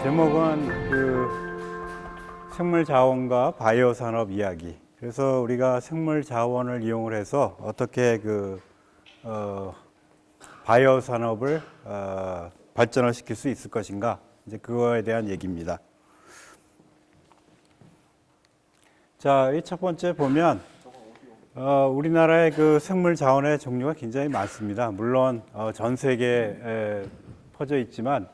제목은 생물 자원과 바이오 산업 이야기. 그래서 우리가 생물 자원을 이용을 해서 어떻게 바이오 산업을 발전을 시킬 수 있을 것인가, 이제 그거에 대한 얘기입니다. 자, 이 첫 번째 보면 우리나라의 생물 자원의 종류가 굉장히 많습니다. 물론 전 세계에 퍼져 있지만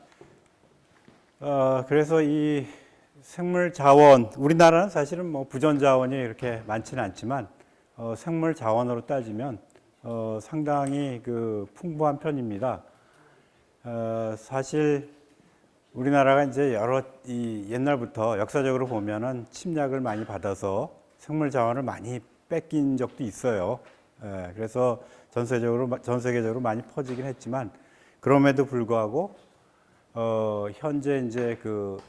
그래서 이 생물 자원, 우리나라는 사실은 부전 자원이 이렇게 많지는 않지만 생물 자원으로 따지면 상당히 풍부한 편입니다. 사실 우리나라가 이제 옛날부터 역사적으로 보면은 침략을 많이 받아서 생물 자원을 많이 뺏긴 적도 있어요. 그래서 전 세계적으로 많이 퍼지긴 했지만 그럼에도 불구하고 현재 이제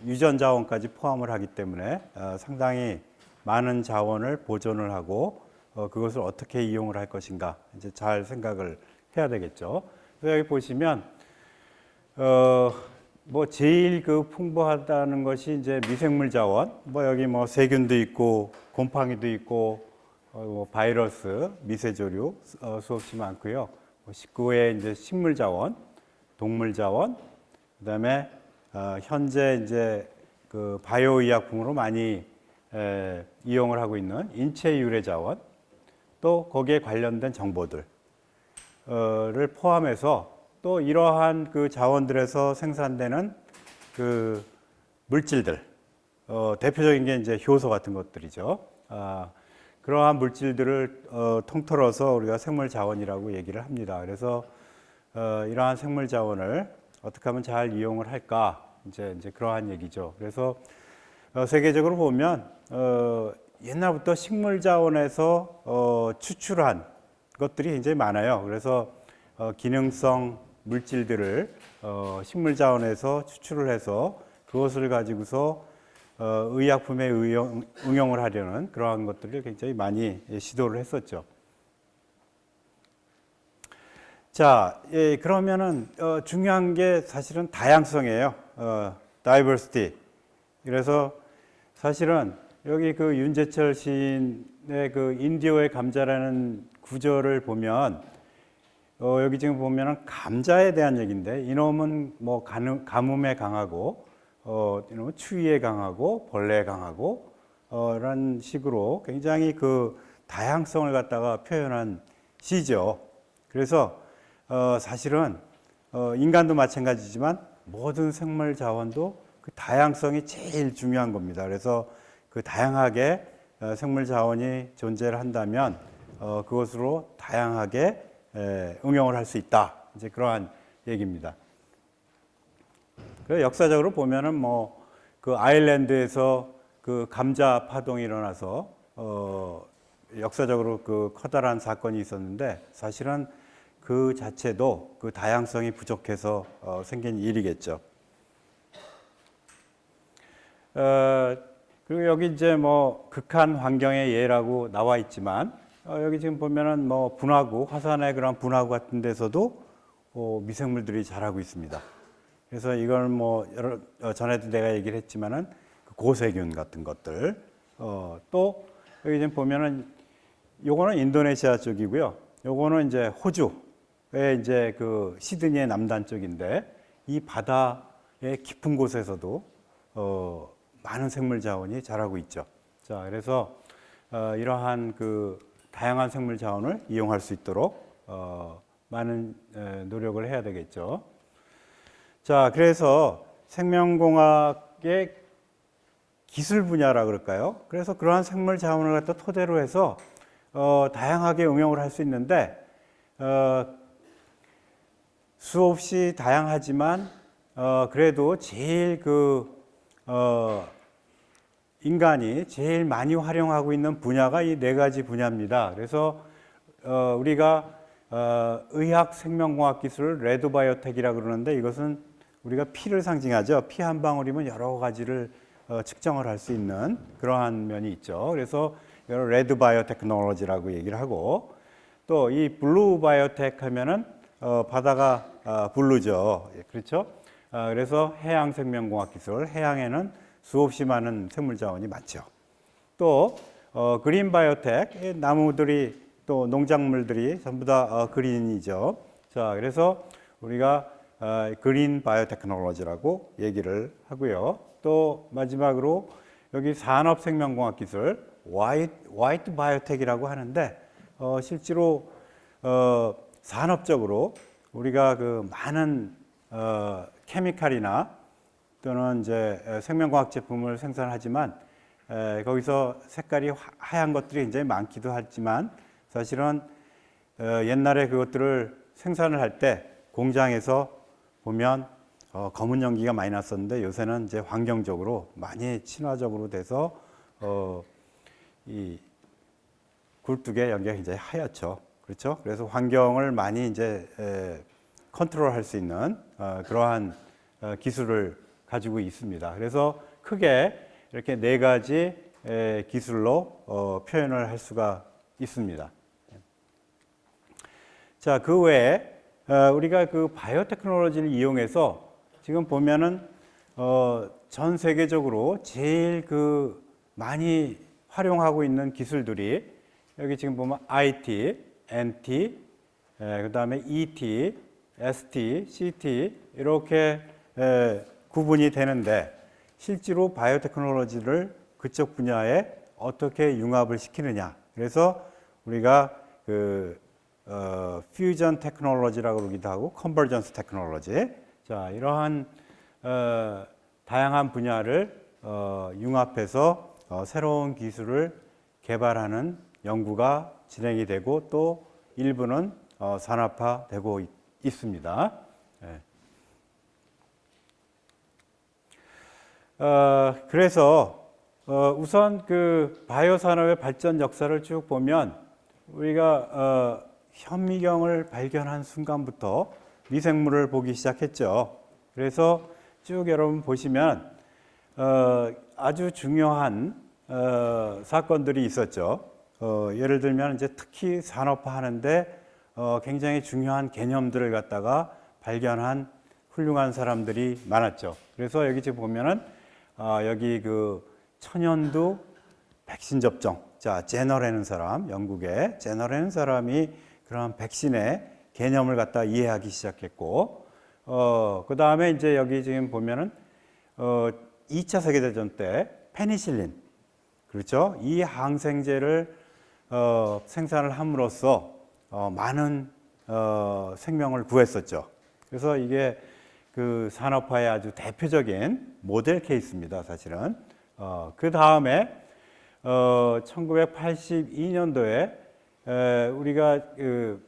유전 자원까지 포함을 하기 때문에 상당히 많은 자원을 보존을 하고 그것을 어떻게 이용을 할 것인가 이제 잘 생각을 해야 되겠죠. 그래서 여기 보시면 제일 풍부하다는 것이 이제 미생물 자원. 여기 세균도 있고 곰팡이도 있고 바이러스, 미세조류 수없이 많고요. 19회 이제 식물 자원, 동물 자원. 그다음에 현재 이제 바이오 의약품으로 많이 이용을 하고 있는 인체 유래 자원, 또 거기에 관련된 정보들을 포함해서 또 이러한 자원들에서 생산되는 물질들, 대표적인 게 이제 효소 같은 것들이죠. 그러한 물질들을 통틀어서 우리가 생물 자원이라고 얘기를 합니다. 그래서 이러한 생물 자원을 어떻게 하면 잘 이용을 할까, 이제 그러한 얘기죠. 그래서 세계적으로 보면 옛날부터 식물 자원에서 추출한 것들이 굉장히 많아요. 그래서 기능성 물질들을 식물 자원에서 추출을 해서 그것을 가지고서 의약품에 응용을 하려는 그러한 것들을 굉장히 많이 시도를 했었죠. 자, 그러면은 중요한 게 사실은 다양성이에요. diversity. 그래서 사실은 여기 윤재철 시인의 인디오의 감자라는 구절을 보면 여기 지금 보면은 감자에 대한 얘기인데, 이놈은 가뭄에 강하고 이놈은 추위에 강하고 벌레에 강하고 라는 식으로 굉장히 다양성을 갖다가 표현한 시죠. 그래서 사실은 인간도 마찬가지지만 모든 생물 자원도 다양성이 제일 중요한 겁니다. 그래서 다양하게 생물 자원이 존재를 한다면 그것으로 다양하게 응용을 할 수 있다. 이제 그러한 얘기입니다. 그래서 역사적으로 보면은 아일랜드에서 감자 파동이 일어나서 역사적으로 커다란 사건이 있었는데, 사실은 그 자체도 다양성이 부족해서 생긴 일이겠죠. 그리고 여기 이제 극한 환경의 예라고 나와 있지만, 여기 지금 보면은 분화구, 화산의 그런 분화구 같은 데서도 미생물들이 자라고 있습니다. 그래서 이걸 전에도 내가 얘기를 했지만은 고세균 같은 것들, 또 여기 지금 보면은 요거는 인도네시아 쪽이고요. 요거는 이제 호주의 이제 시드니의 남단 쪽인데, 이 바다의 깊은 곳에서도 많은 생물 자원이 자라고 있죠. 자, 그래서 이러한 다양한 생물 자원을 이용할 수 있도록 많은 노력을 해야 되겠죠. 자, 그래서 생명공학의 기술 분야라 그럴까요? 그래서 그러한 생물 자원을 갖다 토대로 해서 다양하게 응용을 할 수 있는데, 수없이 다양하지만 그래도 제일 인간이 제일 많이 활용하고 있는 분야가 이 네 가지 분야입니다. 그래서 우리가 의학 생명공학 기술을 레드바이오텍이라고 그러는데, 이것은 우리가 피를 상징하죠. 피 한 방울이면 여러 가지를 측정을 할 수 있는 그러한 면이 있죠. 그래서 이걸 레드바이오테크놀로지라고 얘기를 하고, 또 이 블루바이오텍 하면은 바다가 블루죠. 그렇죠? 그래서 해양생명공학 기술, 해양에는 수없이 많은 생물자원이 많죠. 또 그린 바이오텍, 나무들이 또 농작물들이 전부 다 그린이죠. 자, 그래서 우리가 그린 바이오테크놀로지라고 얘기를 하고요. 또 마지막으로 여기 산업생명공학 기술, 화이트 바이오텍이라고 하는데 실제로 산업적으로 우리가 그 많은 케미칼이나 또는 이제 생명과학 제품을 생산하지만 거기서 색깔이 하얀 것들이 굉장히 많기도 하지만 사실은 옛날에 그것들을 생산을 할 때 공장에서 보면 검은 연기가 많이 났었는데 요새는 이제 환경적으로 많이 친화적으로 돼서 이 굴뚝의 연기가 굉장히 하얗죠. 그렇죠? 그래서 환경을 많이 이제 컨트롤할 수 있는 그러한 기술을 가지고 있습니다. 그래서 크게 이렇게 네 가지 기술로 표현을 할 수가 있습니다. 자, 그 외에 우리가 그 바이오테크놀로지를 이용해서 지금 보면은 전 세계적으로 제일 그 많이 활용하고 있는 기술들이 여기 지금 보면 IT, NT, 그다음에 ET, ST, CT 이렇게 구분이 되는데 실제로 바이오테크놀로지를 그쪽 분야에 어떻게 융합을 시키느냐. 그래서 우리가 그 퓨전 테크놀로지라고 그러기도 하고 컨버전스 테크놀로지. 자, 이러한 다양한 분야를 융합해서 새로운 기술을 개발하는 연구가 진행이 되고 또 일부는 산업화되고 있습니다. 네. 그래서 우선 그 바이오 산업의 발전 역사를 쭉 보면 우리가 현미경을 발견한 순간부터 미생물을 보기 시작했죠. 그래서 쭉 여러분 보시면 아주 중요한 사건들이 있었죠. 예를 들면 이제 특히 산업화하는데 굉장히 중요한 개념들을 갖다가 발견한 훌륭한 사람들이 많았죠. 그래서 여기 지금 보면은 여기 그 천연두 백신 접종, 자 제너라는 사람, 영국의 제너라는 사람이 그런 백신의 개념을 갖다 이해하기 시작했고, 그 다음에 이제 여기 지금 보면은 2차 세계대전 때 페니실린, 그렇죠? 이 항생제를 생산을 함으로써 많은 생명을 구했었죠. 그래서 이게 그 산업화의 아주 대표적인 모델 케이스입니다, 사실은. 그 다음에 1982년도에 우리가 그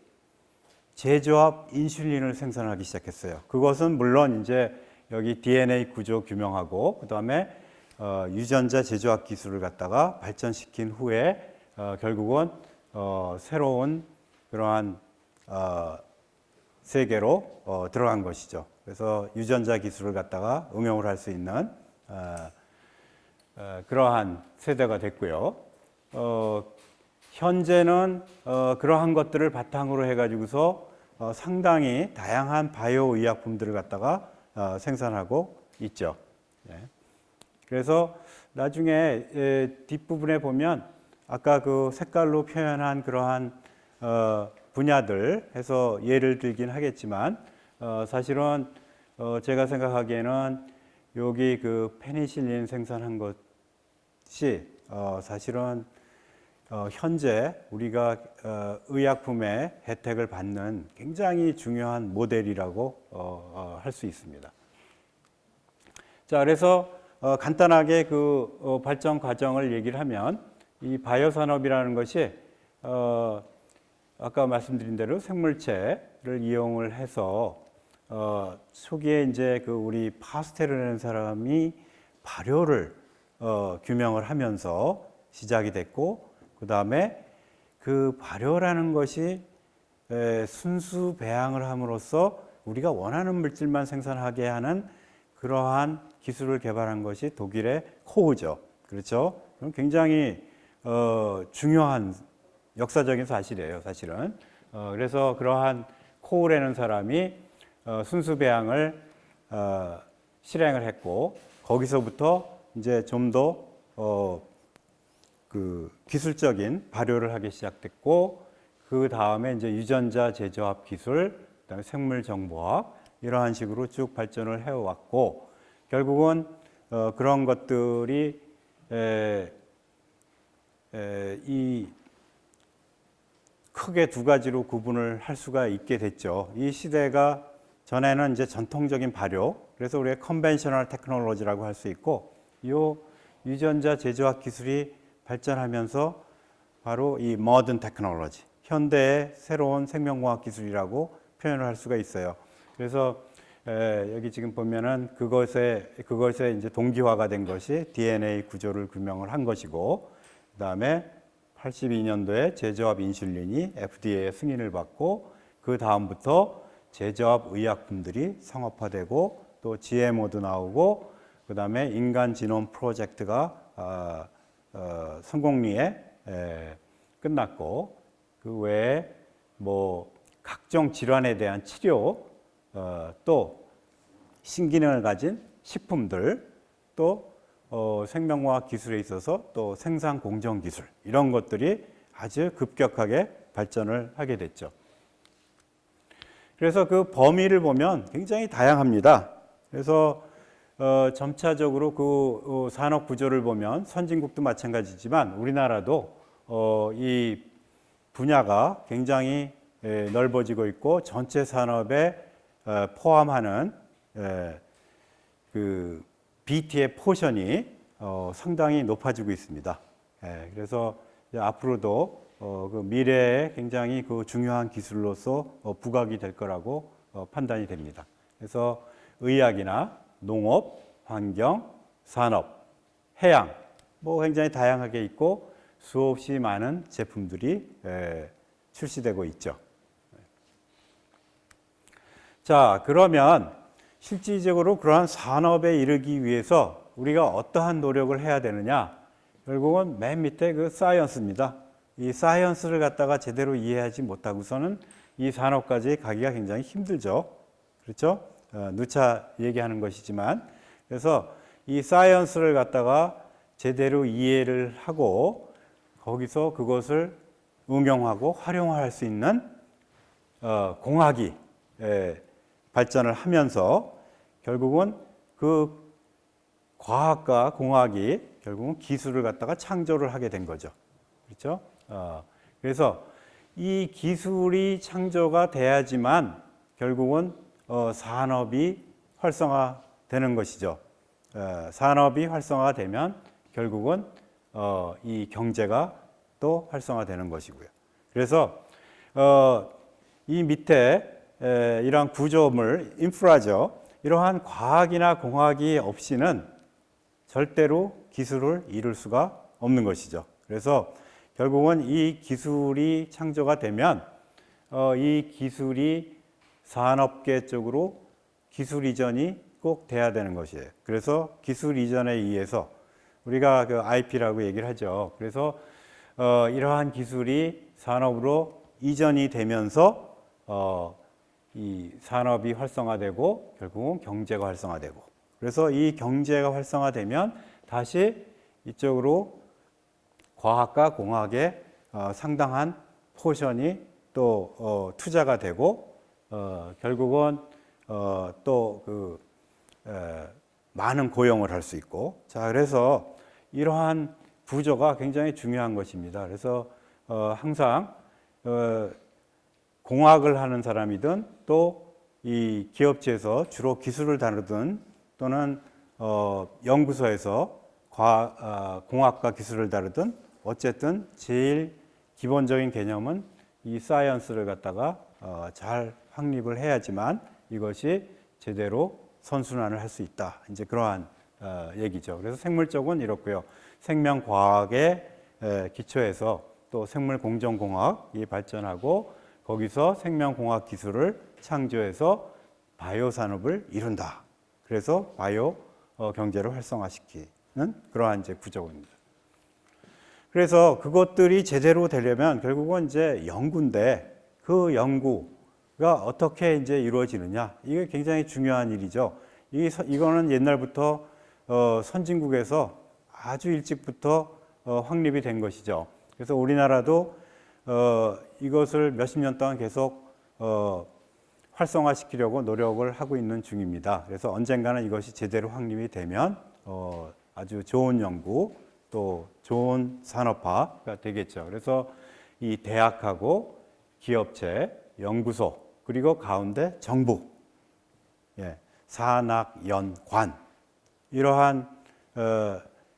제조합 인슐린을 생산하기 시작했어요. 그것은 물론 이제 여기 DNA 구조 규명하고 그 다음에 유전자 제조합 기술을 갖다가 발전시킨 후에 결국은 새로운 그러한 세계로 들어간 것이죠. 그래서 유전자 기술을 갖다가 응용을 할 수 있는 그러한 세대가 됐고요. 현재는 그러한 것들을 바탕으로 해가지고서 상당히 다양한 바이오 의약품들을 갖다가 생산하고 있죠. 그래서 나중에 뒷부분에 보면 아까 그 색깔로 표현한 그러한 분야들 해서 예를 들긴 하겠지만 사실은 제가 생각하기에는 여기 그 페니실린 생산한 것이 사실은 현재 우리가 의약품의 혜택을 받는 굉장히 중요한 모델이라고 할 수 있습니다. 자, 그래서 간단하게 그 발전 과정을 얘기를 하면 이 바이오 산업이라는 것이 아까 말씀드린 대로 생물체를 이용을 해서 초기에 이제 그 우리 파스텔이라는 사람이 발효를 규명을 하면서 시작이 됐고, 그 다음에 그 발효라는 것이 순수 배양을 함으로써 우리가 원하는 물질만 생산하게 하는 그러한 기술을 개발한 것이 독일의 코우죠. 그렇죠? 그럼 굉장히 중요한 역사적인 사실이에요, 사실은. 그래서 그러한 코우라는 사람이 순수 배양을 실행을 했고 거기서부터 이제 좀 더 그 기술적인 발효를 하기 시작됐고 그 다음에 이제 유전자 재조합 기술, 그다음에 생물 정보학 이러한 식으로 쭉 발전을 해왔고 결국은 그런 것들이 이 크게 두 가지로 구분을 할 수가 있게 됐죠. 이 시대가 전에는 이제 전통적인 발효, 그래서 우리가 컨벤셔널 테크놀로지라고 할 수 있고, 이 유전자 제조학 기술이 발전하면서 바로 이 모던 테크놀로지, 현대의 새로운 생명공학 기술이라고 표현을 할 수가 있어요. 그래서 여기 지금 보면은 그것에 이제 동기화가 된 것이 DNA 구조를 규명을 한 것이고, 그다음에 82년도에 제조합 인슐린이 FDA의 승인을 받고 그 다음부터 제조합 의약품들이 상업화되고 또 GMO도 나오고 그다음에 인간 지놈 프로젝트가 성공리에 끝났고 그 외에 뭐 각종 질환에 대한 치료 또 신기능을 가진 식품들 또 생명과학 기술에 있어서 또 생산 공정 기술 이런 것들이 아주 급격하게 발전을 하게 됐죠. 그래서 그 범위를 보면 굉장히 다양합니다. 그래서 점차적으로 그 산업 구조를 보면 선진국도 마찬가지지만 우리나라도 이 분야가 굉장히 넓어지고 있고 전체 산업에 포함하는 그 BT의 포션이 상당히 높아지고 있습니다. 그래서 앞으로도 그 미래에 굉장히 그 중요한 기술로서 부각이 될 거라고 판단이 됩니다. 그래서 의학이나 농업, 환경, 산업, 해양 뭐 굉장히 다양하게 있고 수없이 많은 제품들이 출시되고 있죠. 자, 그러면 실질적으로 그러한 산업에 이르기 위해서 우리가 어떠한 노력을 해야 되느냐? 결국은 맨 밑에 그 사이언스입니다. 이 사이언스를 갖다가 제대로 이해하지 못하고서는 이 산업까지 가기가 굉장히 힘들죠. 그렇죠? 누차 얘기하는 것이지만 그래서 이 사이언스를 갖다가 제대로 이해를 하고 거기서 그것을 응용하고 활용할 수 있는 공학이 발전을 하면서 결국은 그 과학과 공학이 결국은 기술을 갖다가 창조를 하게 된 거죠. 그렇죠? 그래서 이 기술이 창조가 돼야지만 결국은 산업이 활성화되는 것이죠. 산업이 활성화가 되면 결국은 이 경제가 또 활성화되는 것이고요. 그래서 이 밑에 이러한 구조물, 인프라죠. 이러한 과학이나 공학이 없이는 절대로 기술을 이룰 수가 없는 것이죠. 그래서 결국은 이 기술이 창조가 되면 이 기술이 산업계 쪽으로 기술 이전이 꼭 돼야 되는 것이에요. 그래서 기술 이전에 의해서 우리가 그 IP라고 얘기를 하죠. 그래서 이러한 기술이 산업으로 이전이 되면서 이 산업이 활성화되고 결국은 경제가 활성화되고 그래서 이 경제가 활성화되면 다시 이쪽으로 과학과 공학의 상당한 포션이 또 투자가 되고 결국은 또 그 많은 고용을 할 수 있고 자 그래서 이러한 구조가 굉장히 중요한 것입니다. 그래서 항상 공학을 하는 사람이든 또 이 기업체에서 주로 기술을 다루든 또는 연구소에서 공학과 기술을 다루든 어쨌든 제일 기본적인 개념은 이 사이언스를 갖다가 잘 확립을 해야지만 이것이 제대로 선순환을 할 수 있다. 이제 그러한 얘기죠. 그래서 생물 쪽은 이렇고요. 생명과학의 기초에서 또 생물공정공학이 발전하고 거기서 생명공학 기술을 창조해서 바이오 산업을 이룬다. 그래서 바이오 경제를 활성화시키는 그러한 이제 구조입니다. 그래서 그것들이 제대로 되려면 결국은 이제 연구인데 그 연구가 어떻게 이제 이루어지느냐 이게 굉장히 중요한 일이죠. 이거는 옛날부터 선진국에서 아주 일찍부터 확립이 된 것이죠. 그래서 우리나라도 이것을 몇십 년 동안 계속 활성화시키려고 노력을 하고 있는 중입니다. 그래서 언젠가는 이것이 제대로 확립이 되면 아주 좋은 연구 또 좋은 산업화가 되겠죠. 그래서 이 대학하고 기업체, 연구소 그리고 가운데 정부, 산학연관 이러한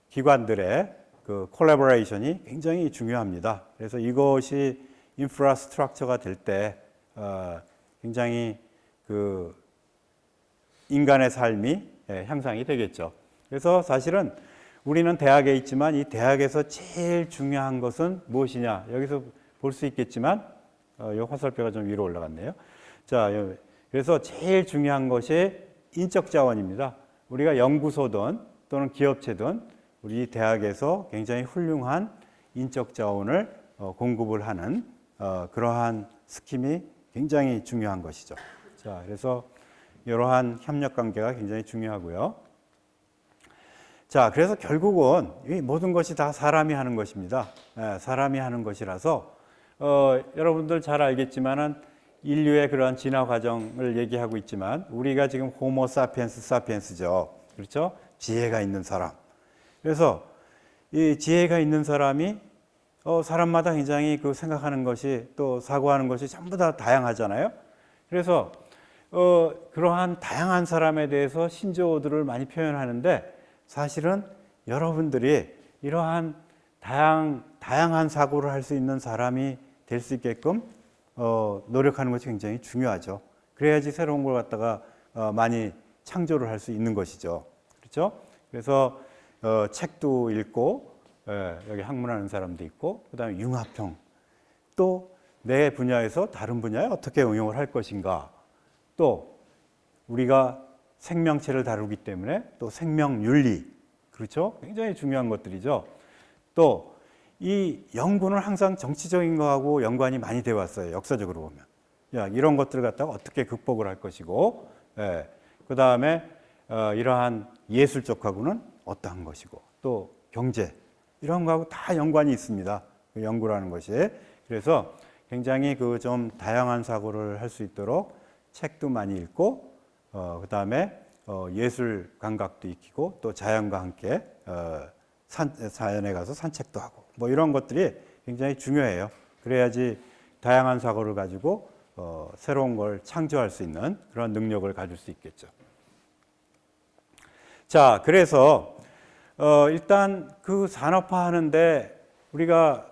기관들의 그 콜라보레이션이 굉장히 중요합니다. 그래서 이것이 인프라스트럭처가 될 때 굉장히 그 인간의 삶이 향상이 되겠죠. 그래서 사실은 우리는 대학에 있지만 이 대학에서 제일 중요한 것은 무엇이냐? 여기서 볼 수 있겠지만 이 화살표가 좀 위로 올라갔네요. 자, 그래서 제일 중요한 것이 인적 자원입니다. 우리가 연구소든 또는 기업체든 우리 대학에서 굉장히 훌륭한 인적 자원을 공급을 하는 그러한 스킴이 굉장히 중요한 것이죠. 자, 그래서 이러한 협력 관계가 굉장히 중요하고요. 자, 그래서 결국은 이 모든 것이 다 사람이 하는 것입니다. 사람이 하는 것이라서 여러분들 잘 알겠지만은 인류의 그러한 진화 과정을 얘기하고 있지만 우리가 지금 호모 사피엔스 사피엔스죠. 그렇죠? 지혜가 있는 사람. 그래서 이 지혜가 있는 사람이 사람마다 굉장히 그 생각하는 것이 또 사고하는 것이 전부 다 다양하잖아요. 그래서 그러한 다양한 사람에 대해서 신조어들을 많이 표현하는데 사실은 여러분들이 이러한 다양한 사고를 할 수 있는 사람이 될 수 있게끔 노력하는 것이 굉장히 중요하죠. 그래야지 새로운 걸 갖다가 많이 창조를 할 수 있는 것이죠. 그렇죠? 그래서 책도 읽고 여기 학문하는 사람도 있고 그다음에 융합형 또 내 분야에서 다른 분야에 어떻게 응용을 할 것인가 또 우리가 생명체를 다루기 때문에 또 생명윤리 그렇죠? 굉장히 중요한 것들이죠. 또 이 연구는 항상 정치적인 거하고 연관이 많이 되어 왔어요. 역사적으로 보면. 이런 것들을 갖다가 어떻게 극복을 할 것이고 그 다음에 이러한 예술 쪽하고는 어떠한 것이고 또 경제 이런 거하고 다 연관이 있습니다. 그 연구라는 것이. 그래서 굉장히 그 좀 다양한 사고를 할 수 있도록 책도 많이 읽고 그 다음에 예술 감각도 익히고 또 자연과 함께 자연에 가서 산책도 하고 뭐 이런 것들이 굉장히 중요해요. 그래야지 다양한 사고를 가지고 새로운 걸 창조할 수 있는 그런 능력을 가질 수 있겠죠. 자, 그래서 일단 그 산업화하는데 우리가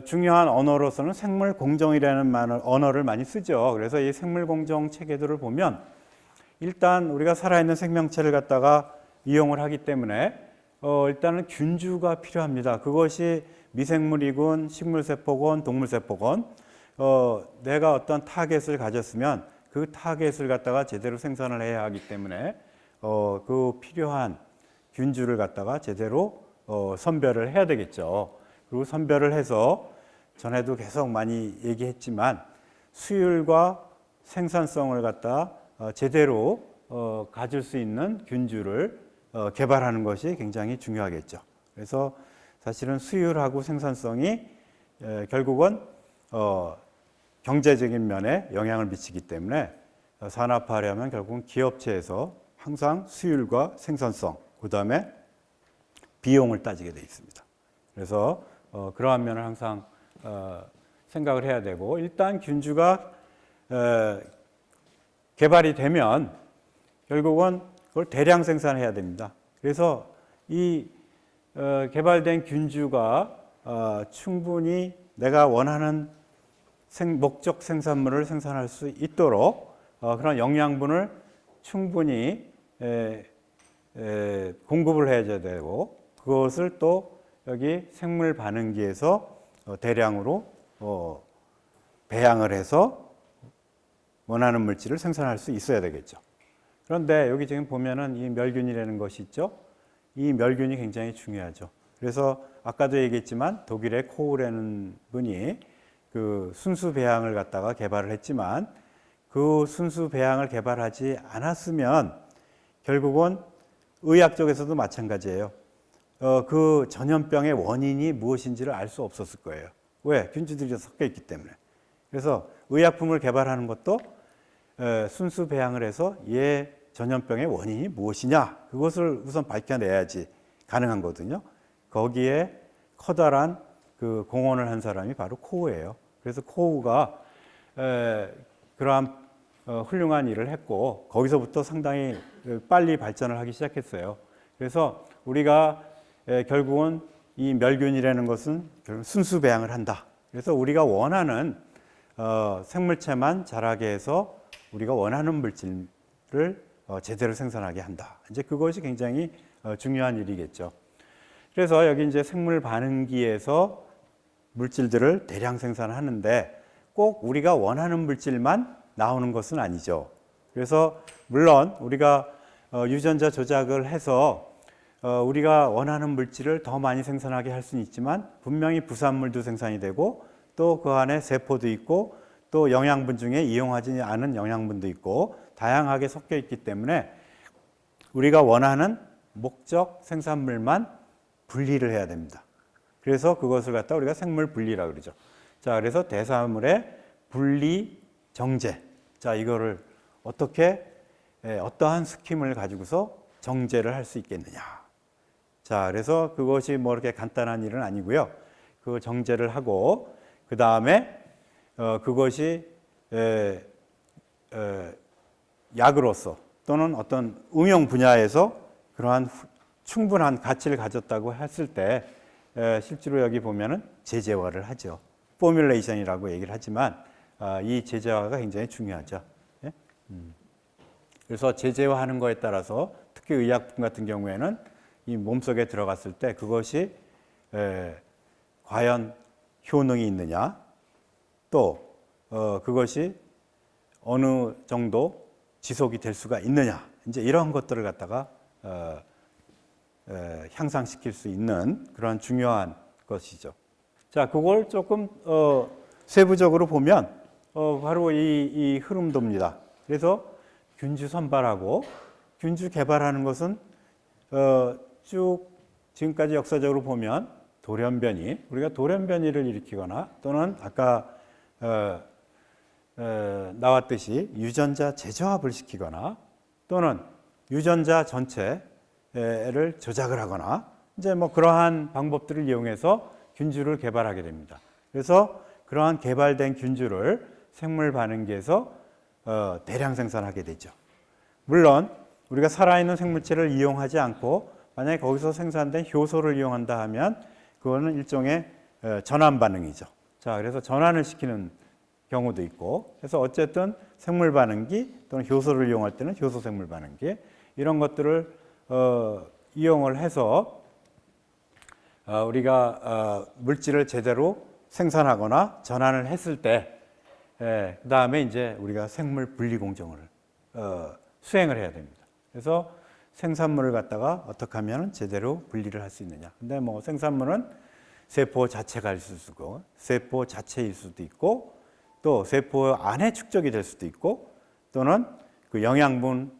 중요한 언어로서는 생물공정이라는 언어를 많이 쓰죠. 그래서 이 생물공정 체계들을 보면 일단 우리가 살아있는 생명체를 갖다가 이용을 하기 때문에 일단은 균주가 필요합니다. 그것이 미생물이건 식물세포건 동물세포건 내가 어떤 타겟을 가졌으면 그 타겟을 갖다가 제대로 생산을 해야 하기 때문에 그 필요한 균주를 갖다가 제대로 선별을 해야 되겠죠. 그리고 선별을 해서 전에도 계속 많이 얘기했지만 수율과 생산성을 갖다 제대로 가질 수 있는 균주를 개발하는 것이 굉장히 중요하겠죠. 그래서 사실은 수율하고 생산성이 결국은 경제적인 면에 영향을 미치기 때문에 산업화하려면 결국은 기업체에서 항상 수율과 생산성, 그 다음에 비용을 따지게 돼 있습니다. 그래서 그러한 면을 항상 생각을 해야 되고 일단 균주가 개발이 되면 결국은 그걸 대량 생산해야 됩니다. 그래서 이 개발된 균주가 충분히 내가 원하는 목적 생산물을 생산할 수 있도록 그런 영양분을 충분히 공급을 해줘야 되고 그것을 또 여기 생물 반응기에서 대량으로 배양을 해서 원하는 물질을 생산할 수 있어야 되겠죠. 그런데 여기 지금 보면은 이 멸균이라는 것이 있죠. 이 멸균이 굉장히 중요하죠. 그래서 아까도 얘기했지만 독일의 코우라는 분이 그 순수 배양을 갖다가 개발을 했지만 그 순수 배양을 개발하지 않았으면 결국은 의학 쪽에서도 마찬가지예요. 그 전염병의 원인이 무엇인지를 알 수 없었을 거예요. 왜? 균주들이 섞여 있기 때문에. 그래서 의약품을 개발하는 것도 순수 배양을 해서 얘 전염병의 원인이 무엇이냐, 그것을 우선 밝혀내야지 가능한 거거든요. 거기에 커다란 그 공헌을 한 사람이 바로 코우예요. 그래서 코우가 그러한 훌륭한 일을 했고, 거기서부터 상당히 빨리 발전을 하기 시작했어요. 그래서 우리가 결국은 이 멸균이라는 것은 순수 배양을 한다. 그래서 우리가 원하는 생물체만 자라게 해서 우리가 원하는 물질을 제대로 생산하게 한다. 이제 그것이 굉장히 중요한 일이겠죠. 그래서 여기 이제 생물 반응기에서 물질들을 대량 생산하는데 꼭 우리가 원하는 물질만 나오는 것은 아니죠. 그래서 물론 우리가 유전자 조작을 해서 우리가 원하는 물질을 더 많이 생산하게 할 수는 있지만 분명히 부산물도 생산이 되고 또 그 안에 세포도 있고 또 영양분 중에 이용하지 않은 영양분도 있고 다양하게 섞여 있기 때문에 우리가 원하는 목적 생산물만 분리를 해야 됩니다. 그래서 그것을 갖다 우리가 생물 분리라고 그러죠. 자, 그래서 대사물의 분리 정제. 자, 이거를 어떻게 어떠한 스킴을 가지고서 정제를 할 수 있겠느냐. 자, 그래서 그것이 뭐 이렇게 간단한 일은 아니고요. 그 정제를 하고 그 다음에 그것이 약으로서 또는 어떤 응용 분야에서 그러한 충분한 가치를 가졌다고 했을 때 실제로 여기 보면은 제재화를 하죠. 포뮬레이션이라고 얘기를 하지만 이 제재화가 굉장히 중요하죠. 예? 그래서 제재화하는 거에 따라서 특히 의약품 같은 경우에는 이 몸속에 들어갔을 때 그것이 과연 효능이 있느냐, 또 그것이 어느 정도 지속이 될 수가 있느냐, 이제 이런 것들을 갖다가 향상시킬 수 있는 그런 중요한 것이죠. 자, 그걸 조금 세부적으로 보면 바로 이 흐름도입니다. 그래서 균주 선발하고 균주 개발하는 것은 쭉 지금까지 역사적으로 보면 돌연변이, 우리가 돌연변이를 일으키거나 또는 아까 나왔듯이 유전자 재조합을 시키거나 또는 유전자 전체를 조작을 하거나 이제 뭐 그러한 방법들을 이용해서 균주를 개발하게 됩니다. 그래서 그러한 개발된 균주를 생물 반응기에서 대량 생산하게 되죠. 물론 우리가 살아있는 생물체를 이용하지 않고 만약에 거기서 생산된 효소를 이용한다 하면 그거는 일종의 전환 반응이죠. 자, 그래서 전환을 시키는 경우도 있고, 그래서 어쨌든 생물 반응기 또는 효소를 이용할 때는 효소 생물 반응기 이런 것들을 이용을 해서 우리가 물질을 제대로 생산하거나 전환을 했을 때, 그 다음에 이제 우리가 생물 분리 공정을 수행을 해야 됩니다. 그래서 생산물을 갖다가 어떻게 하면 제대로 분리를 할 수 있느냐. 근데 뭐 생산물은 세포 자체가 있을 수도 있고, 세포 자체일 수도 있고, 또 세포 안에 축적이 될 수도 있고, 또는 그 영양분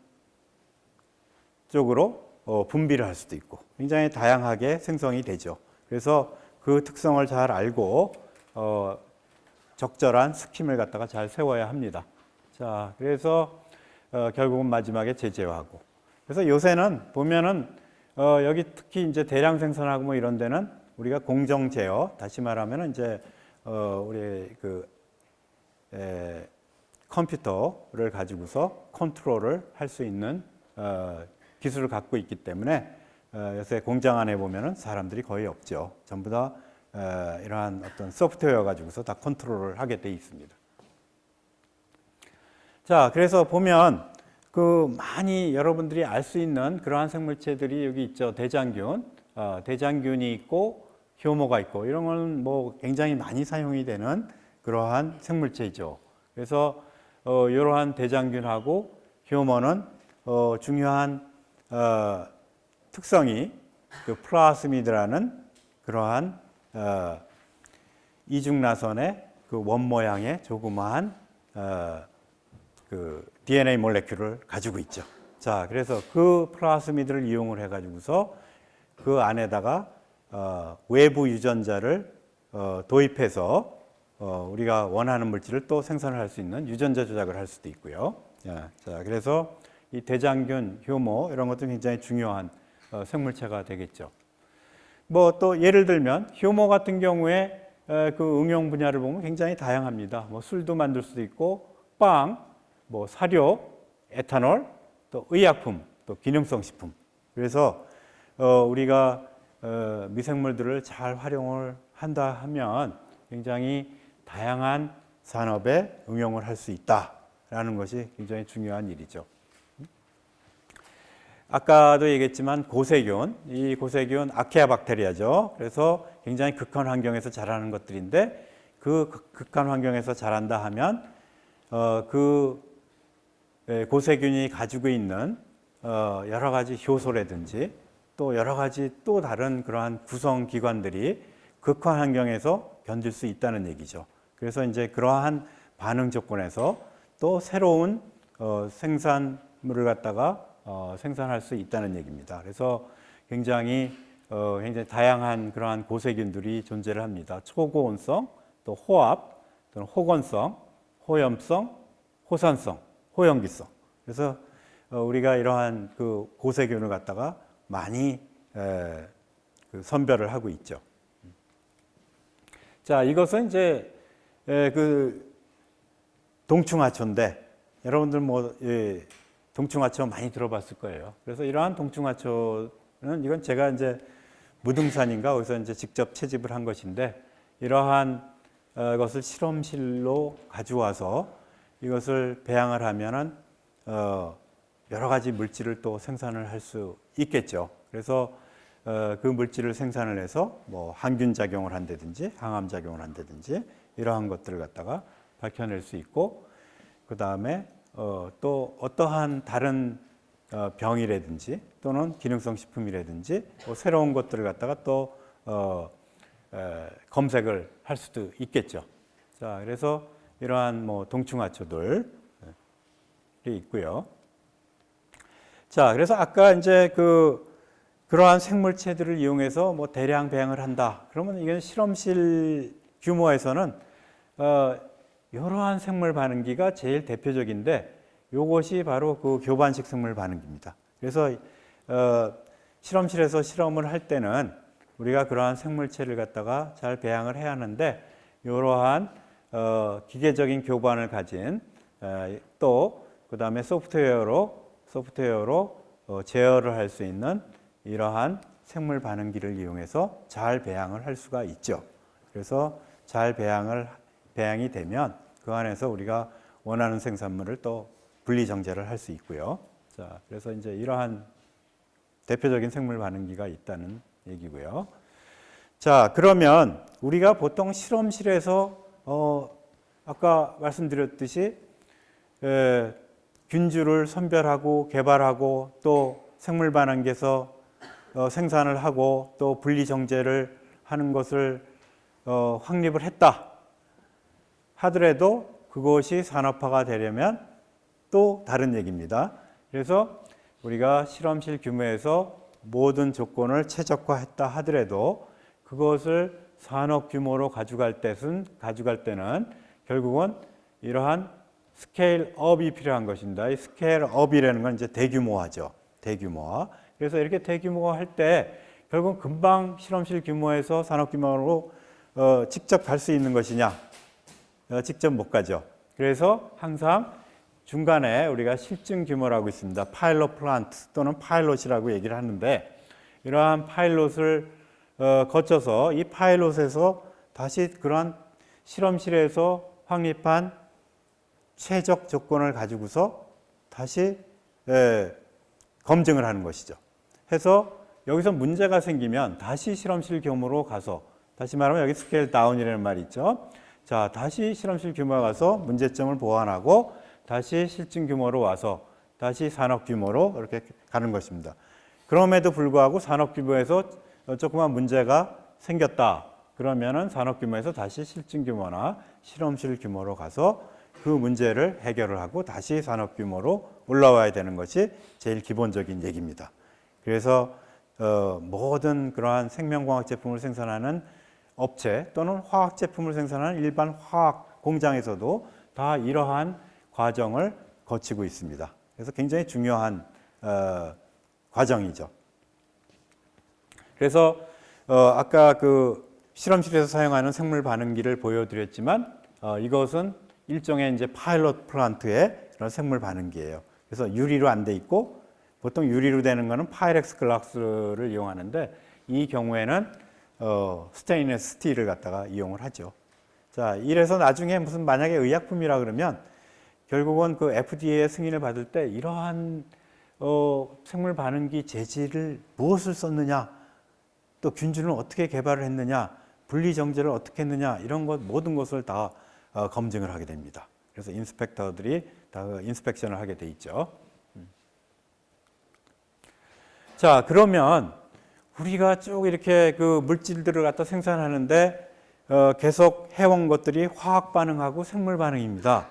쪽으로 분비를 할 수도 있고, 굉장히 다양하게 생성이 되죠. 그래서 그 특성을 잘 알고 적절한 스킴을 갖다가 잘 세워야 합니다. 자, 그래서 결국은 마지막에 제재화하고. 그래서 요새는 보면은 여기 특히 이제 대량 생산하고 뭐 이런 데는 우리가 공정 제어, 다시 말하면은 이제 우리 그 컴퓨터를 가지고서 컨트롤을 할 수 있는 기술을 갖고 있기 때문에 요새 공장 안에 보면은 사람들이 거의 없죠. 전부 다 이러한 어떤 소프트웨어 가지고서 다 컨트롤을 하게 돼 있습니다. 자, 그래서 보면 그 많이 여러분들이 알 수 있는 그러한 생물체들이 여기 있죠. 대장균, 대장균이 있고 효모가 있고 이런 건 뭐 굉장히 많이 사용이 되는 그러한 생물체이죠. 그래서 이러한 대장균하고 효모는 중요한 특성이 그 플라스미드라는 그러한 이중나선의 그 원 모양의 조그마한 그 DNA 몰레큘을 가지고 있죠. 자, 그래서 그 플라스미드를 이용을 해가지고서 그 안에다가 외부 유전자를 도입해서 우리가 원하는 물질을 또 생산을 할 수 있는 유전자 조작을 할 수도 있고요. 자, 그래서 이 대장균, 효모 이런 것도 굉장히 중요한 생물체가 되겠죠. 뭐 또 예를 들면 효모 같은 경우에 그 응용 분야를 보면 굉장히 다양합니다. 뭐 술도 만들 수도 있고 빵, 뭐 사료, 에탄올, 또 의약품, 또 기능성 식품. 그래서 우리가 미생물들을 잘 활용을 한다 하면 굉장히 다양한 산업에 응용을 할 수 있다라는 것이 굉장히 중요한 일이죠. 아까도 얘기했지만 고세균, 이 고세균 아케아 박테리아죠. 그래서 굉장히 극한 환경에서 자라는 것들인데 그 극한 환경에서 자란다 하면 그 고세균이 가지고 있는 여러 가지 효소라든지 또 여러 가지 또 다른 그러한 구성 기관들이 극한 환경에서 견딜 수 있다는 얘기죠. 그래서 이제 그러한 반응 조건에서 또 새로운 생산물을 갖다가 생산할 수 있다는 얘기입니다. 그래서 굉장히 다양한 그러한 고세균들이 존재를 합니다. 초고온성, 또 호압, 또는 호건성, 호염성, 호산성, 호염기성. 그래서 우리가 이러한 그 고세균을 갖다가 많이 그 선별을 하고 있죠. 자, 이것은 이제 그 동충하초인데 여러분들 뭐 동충하초 많이 들어봤을 거예요. 그래서 이러한 동충하초는 이건 제가 이제 무등산인가 거기서 이제 직접 채집을 한 것인데 이러한 것을 실험실로 가져와서 이것을 배양을 하면은 여러 가지 물질을 또 생산을 할 수 있겠죠. 그래서 그 물질을 생산을 해서 뭐 항균 작용을 한다든지 항암 작용을 한다든지 이러한 것들을 갖다가 밝혀낼 수 있고 그 다음에 또 어떠한 다른 병이라든지 또는 기능성 식품이라든지 새로운 것들을 갖다가 또 검색을 할 수도 있겠죠. 자, 그래서 이러한 뭐 동충하초들이 있고요. 자, 그래서 아까 이제 그러한 생물체들을 이용해서 뭐 대량 배양을 한다. 그러면 이건 실험실 규모에서는 이러한 생물 반응기가 제일 대표적인데 이것이 바로 그 교반식 생물 반응기입니다. 그래서 실험실에서 실험을 할 때는 우리가 그러한 생물체를 갖다가 잘 배양을 해야 하는데 이러한 기계적인 교반을 가진 또 그 다음에 소프트웨어로 제어를 할 수 있는 이러한 생물 반응기를 이용해서 잘 배양을 할 수가 있죠. 그래서 잘 배양이 되면 그 안에서 우리가 원하는 생산물을 또 분리 정제를 할 수 있고요. 자, 그래서 이제 이러한 대표적인 생물 반응기가 있다는 얘기고요. 자, 그러면 우리가 보통 실험실에서 아까 말씀드렸듯이 균주를 선별하고 개발하고 또 생물 반응기에서 생산을 하고 또 분리 정제를 하는 것을 확립을 했다 하더라도 그것이 산업화가 되려면 또 다른 얘기입니다. 그래서 우리가 실험실 규모에서 모든 조건을 최적화했다 하더라도 그것을 산업 규모로 가져갈 때는 결국은 이러한 스케일업이 필요한 것입니다. 이 스케일업이라는 건 이제 대규모화죠. 대규모화. 그래서 이렇게 대규모화 할 때 결국 금방 실험실 규모에서 산업 규모로 직접 갈 수 있는 것이냐? 직접 못 가죠. 그래서 항상 중간에 우리가 실증 규모라고 있습니다. 파일럿 플란트 또는 파일럿이라고 얘기를 하는데 이러한 파일럿을 거쳐서 이 파일럿에서 다시 그러한 실험실에서 확립한 최적 조건을 가지고서 다시 검증을 하는 것이죠. 해서 여기서 문제가 생기면 다시 실험실 규모로 가서 다시 말하면 여기 스케일 다운이라는 말이 있죠. 자, 다시 실험실 규모에 가서 문제점을 보완하고 다시 실증 규모로 와서 다시 산업 규모로 이렇게 가는 것입니다. 그럼에도 불구하고 산업 규모에서 조그만 문제가 생겼다. 그러면은 산업 규모에서 다시 실증 규모나 실험실 규모로 가서 그 문제를 해결을 하고 다시 산업 규모로 올라와야 되는 것이 제일 기본적인 얘기입니다. 그래서 모든 그러한 생명공학 제품을 생산하는 업체 또는 화학 제품을 생산하는 일반 화학 공장에서도 다 이러한 과정을 거치고 있습니다. 그래서 굉장히 중요한 과정이죠. 그래서 아까 그 실험실에서 사용하는 생물 반응기를 보여드렸지만 이것은 일종의 이제 파일럿 플란트의 그런 생물 반응기예요. 그래서 유리로 안 돼 있고 보통 유리로 되는 거는 파이렉스 글라스를 이용하는데 이 경우에는 스테인리스 스틸을 갖다가 이용을 하죠. 자, 이래서 나중에 무슨 만약에 의약품이라 그러면 결국은 그 FDA의 승인을 받을 때 이러한 생물 반응기 재질을 무엇을 썼느냐, 또 균주는 어떻게 개발을 했느냐, 분리 정제를 어떻게 했느냐 이런 것 모든 것을 다 검증을 하게 됩니다. 그래서 인스펙터들이 다 인스펙션을 하게 돼 있죠. 자, 그러면 우리가 쭉 이렇게 그 물질들을 갖다 생산하는데 계속 해온 것들이 화학 반응하고 생물 반응입니다.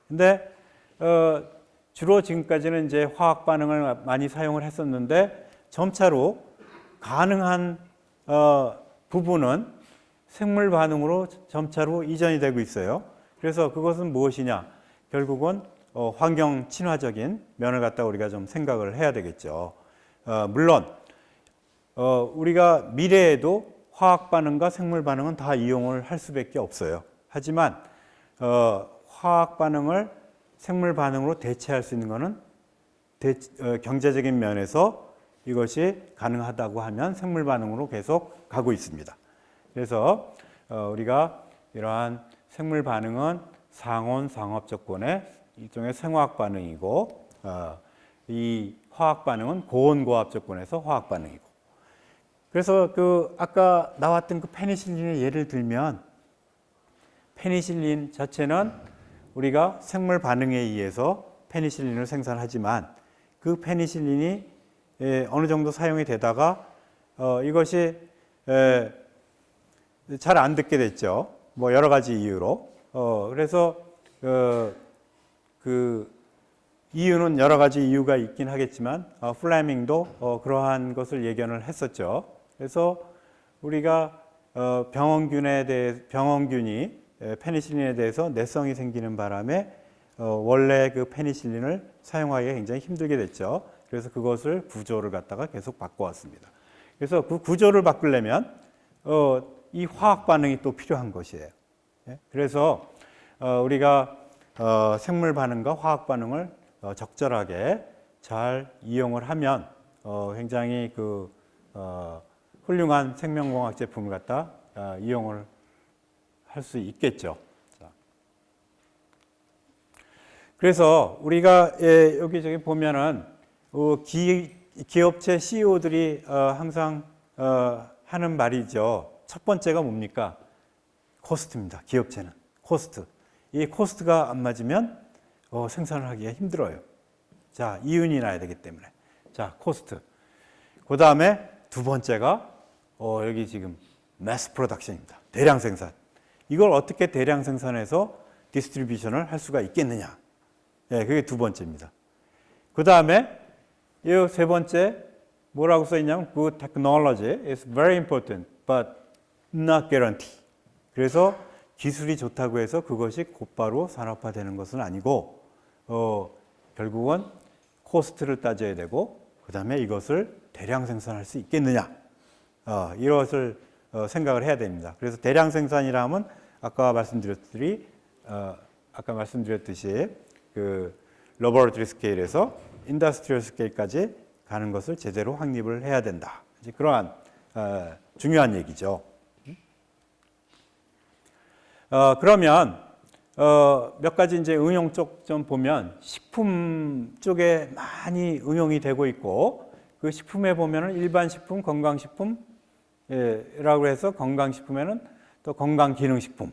근데 주로 지금까지는 이제 화학 반응을 많이 사용을 했었는데 점차로 가능한 부분은 생물 반응으로 점차로 이전이 되고 있어요. 그래서 그것은 무엇이냐? 결국은 환경 친화적인 면을 갖다 우리가 좀 생각을 해야 되겠죠. 물론 우리가 미래에도 화학 반응과 생물 반응은 다 이용을 할 수밖에 없어요. 하지만 화학 반응을 생물 반응으로 대체할 수 있는 것은 경제적인 면에서 이것이 가능하다고 하면 생물 반응으로 계속 가고 있습니다. 그래서 우리가 이러한 생물 반응은 상온 상업 조건의 일종의 생화학 반응이고 이 화학 반응은 고온 고압 조건에서 화학 반응이고. 그래서 그 아까 나왔던 그 페니실린의 예를 들면 페니실린 자체는 우리가 생물 반응에 의해서 페니실린을 생산하지만 그 페니실린이 어느 정도 사용이 되다가 이것이 잘 안 듣게 됐죠. 뭐 여러 가지 이유로. 그래서 그 이유는 여러 가지 이유가 있긴 하겠지만 플레밍도 그러한 것을 예견을 했었죠. 그래서 우리가 병원균이 페니실린에 대해서 내성이 생기는 바람에 원래 그 페니실린을 사용하기가 굉장히 힘들게 됐죠. 그래서 그것을 구조를 갖다가 계속 바꿔왔습니다. 그래서 그 구조를 바꾸려면 이 화학 반응이 또 필요한 것이에요. 그래서 우리가 생물 반응과 화학 반응을 적절하게 잘 이용을 하면 굉장히 그 훌륭한 생명공학 제품을 갖다 이용을 할 수 있겠죠. 그래서 우리가 여기저기 보면은 기업체 CEO들이 항상 하는 말이죠. 첫 번째가 뭡니까? 코스트입니다. 기업체는 코스트. 이 코스트가 안 맞으면 생산을 하기가 힘들어요. 자, 이윤이 나야 되기 때문에. 자, 코스트. 그 다음에 두 번째가 여기 지금 매스 프로덕션입니다. 대량 생산. 이걸 어떻게 대량 생산해서 디스트리뷰션을 할 수가 있겠느냐. 예, 그게 두 번째입니다. 그 다음에 이 세 번째 뭐라고 써 있냐면 good technology is very important but not guarantee. 그래서 기술이 좋다고 해서 그것이 곧바로 산업화되는 것은 아니고 결국은 코스트를 따져야 되고 그 다음에 이것을 대량 생산할 수 있겠느냐 이것을 생각을 해야 됩니다. 그래서 대량 생산이라 하면 아까 말씀드렸듯이 그 러버러터리 스케일에서 인더스트리얼 스케일까지 가는 것을 제대로 확립을 해야 된다. 이제 그러한 중요한 얘기죠. 그러면 몇 가지 이제 응용 쪽 좀 보면 식품 쪽에 많이 응용이 되고 있고 그 식품에 보면은 일반 식품, 건강식품이라고 해서 건강식품에는 또 건강기능식품,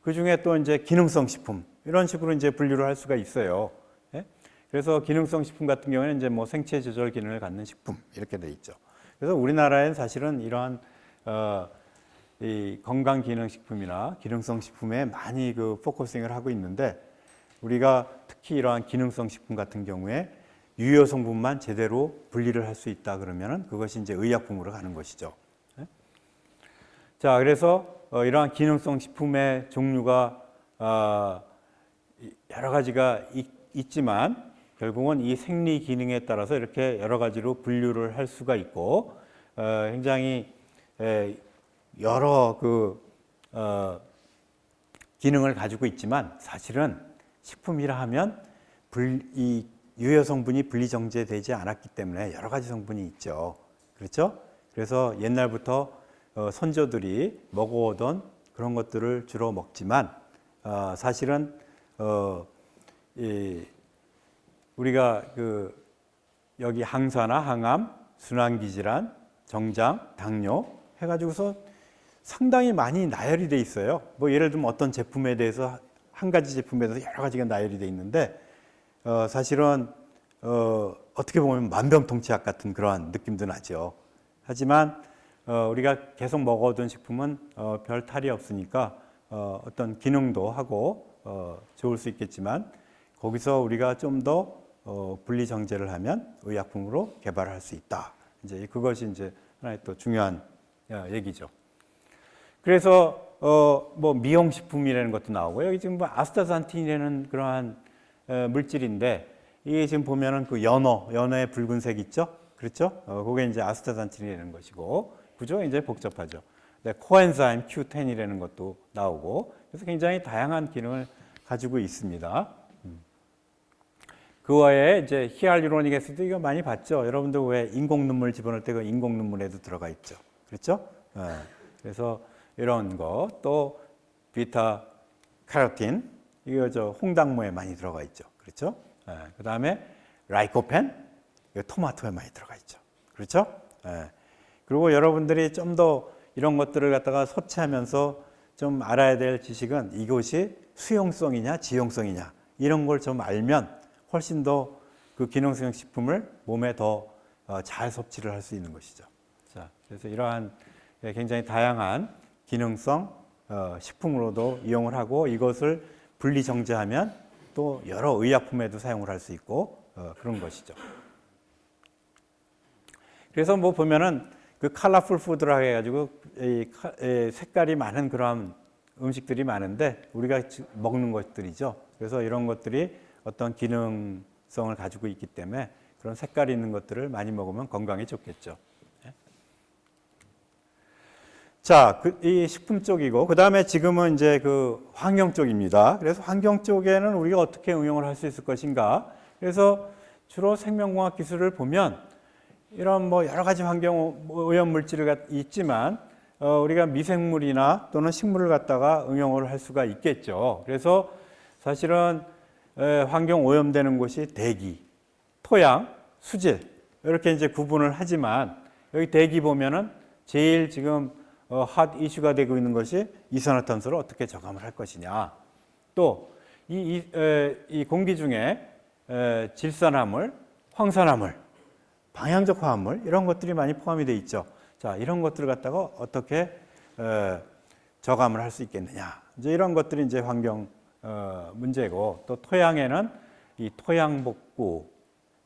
그 중에 또 이제 기능성 식품 이런 식으로 이제 분류를 할 수가 있어요. 예? 그래서 기능성 식품 같은 경우에는 이제 뭐 생체 조절 기능을 갖는 식품 이렇게 돼 있죠. 그래서 우리나라엔 사실은 이러한 이 건강기능식품이나 기능성 식품에 많이 그 포커싱을 하고 있는데 우리가 특히 특히 이러한 기능성 식품 같은 경우에 유효 성분만 제대로 분리를 할 수 있다 그러면은 그것이 이제 의약품으로 가는 것이죠. 자, 그래서 이러한 기능성 식품의 종류가 여러 가지가 있지만 결국은 이 생리 기능에 따라서 이렇게 여러 가지로 분류를 할 수가 있고 굉장히 여러 기능을 가지고 있지만 사실은 식품이라 하면 이 유효 성분이 분리 정제되지 않았기 때문에 여러 가지 성분이 있죠. 그렇죠? 그래서 옛날부터 선조들이 먹어오던 그런 것들을 주로 먹지만 사실은 우리가 여기 항산화, 항암, 순환기 질환, 정장, 당뇨 해가지고서 상당히 많이 나열이 돼 있어요. 뭐 예를 들면 어떤 제품에 대해서 한 가지 제품에 대해서 여러 가지가 나열이 돼 있는데 사실은 어떻게 보면 만병통치약 같은 그러한 느낌도 나죠. 하지만 우리가 계속 먹어둔 식품은 별 탈이 없으니까 어떤 기능도 하고 좋을 수 있겠지만 거기서 우리가 좀 더 분리 정제를 하면 의약품으로 개발할 수 있다. 이제 그것이 이제 하나의 또 중요한 얘기죠. 그래서 뭐 미용식품이라는 것도 나오고 여기 지금 뭐 아스타산틴이라는 그러한 물질인데 이게 지금 보면은 그 연어의 붉은색 있죠? 그렇죠? 그게 이제 아스타산틴이라는 것이고 그죠? 이제 복잡하죠. 네, 코엔자임 Q10이라는 것도 나오고 그래서 굉장히 다양한 기능을 가지고 있습니다. 그 외에 이제 히알루로닉 애시드 이거 많이 봤죠? 여러분들 왜 인공 눈물 집어넣을 때 그 인공 눈물에도 들어가 있죠? 그렇죠? 그래서 이런 거 또 비타 카로틴 이거 저 홍당무에 많이 들어가 있죠. 그렇죠? 그 다음에 라이코펜 이거 토마토에 많이 들어가 있죠. 그렇죠? 그리고 여러분들이 좀 더 이런 것들을 갖다가 섭취하면서 좀 알아야 될 지식은 이것이 수용성이냐 지용성이냐 이런 걸 좀 알면 훨씬 더 그 기능성 식품을 몸에 더 잘 섭취를 할 수 있는 것이죠. 자, 그래서 이러한 굉장히 다양한 기능성 식품으로도 이용을 하고 이것을 분리 정제하면 또 여러 의약품에도 사용을 할 수 있고 그런 것이죠. 그래서 뭐 보면은 그 컬러풀 푸드라 해가지고 색깔이 많은 그런 음식들이 많은데 우리가 먹는 것들이죠. 그래서 이런 것들이 어떤 기능성을 가지고 있기 때문에 그런 색깔이 있는 것들을 많이 먹으면 건강에 좋겠죠. 자, 이 식품 쪽이고, 그 다음에 지금은 이제 그 환경 쪽입니다. 그래서 환경 쪽에는 우리가 어떻게 응용을 할 수 있을 것인가. 그래서 주로 생명공학 기술을 보면 이런 뭐 여러 가지 환경 오염 물질이 있지만 우리가 미생물이나 또는 식물을 갖다가 응용을 할 수가 있겠죠. 그래서 사실은 환경 오염되는 곳이 대기, 토양, 수질 이렇게 이제 구분을 하지만 여기 대기 보면은 제일 지금 핫 이슈가 되고 있는 것이 이산화탄소를 어떻게 저감을 할 것이냐. 또 이 공기 중에 질산화물, 황산화물, 방향적 화합물 이런 것들이 많이 포함이 돼 있죠. 자, 이런 것들을 갖다가 어떻게 저감을 할 수 있겠느냐. 이제 이런 것들이 이제 환경 문제고 또 토양에는 이 토양 복구.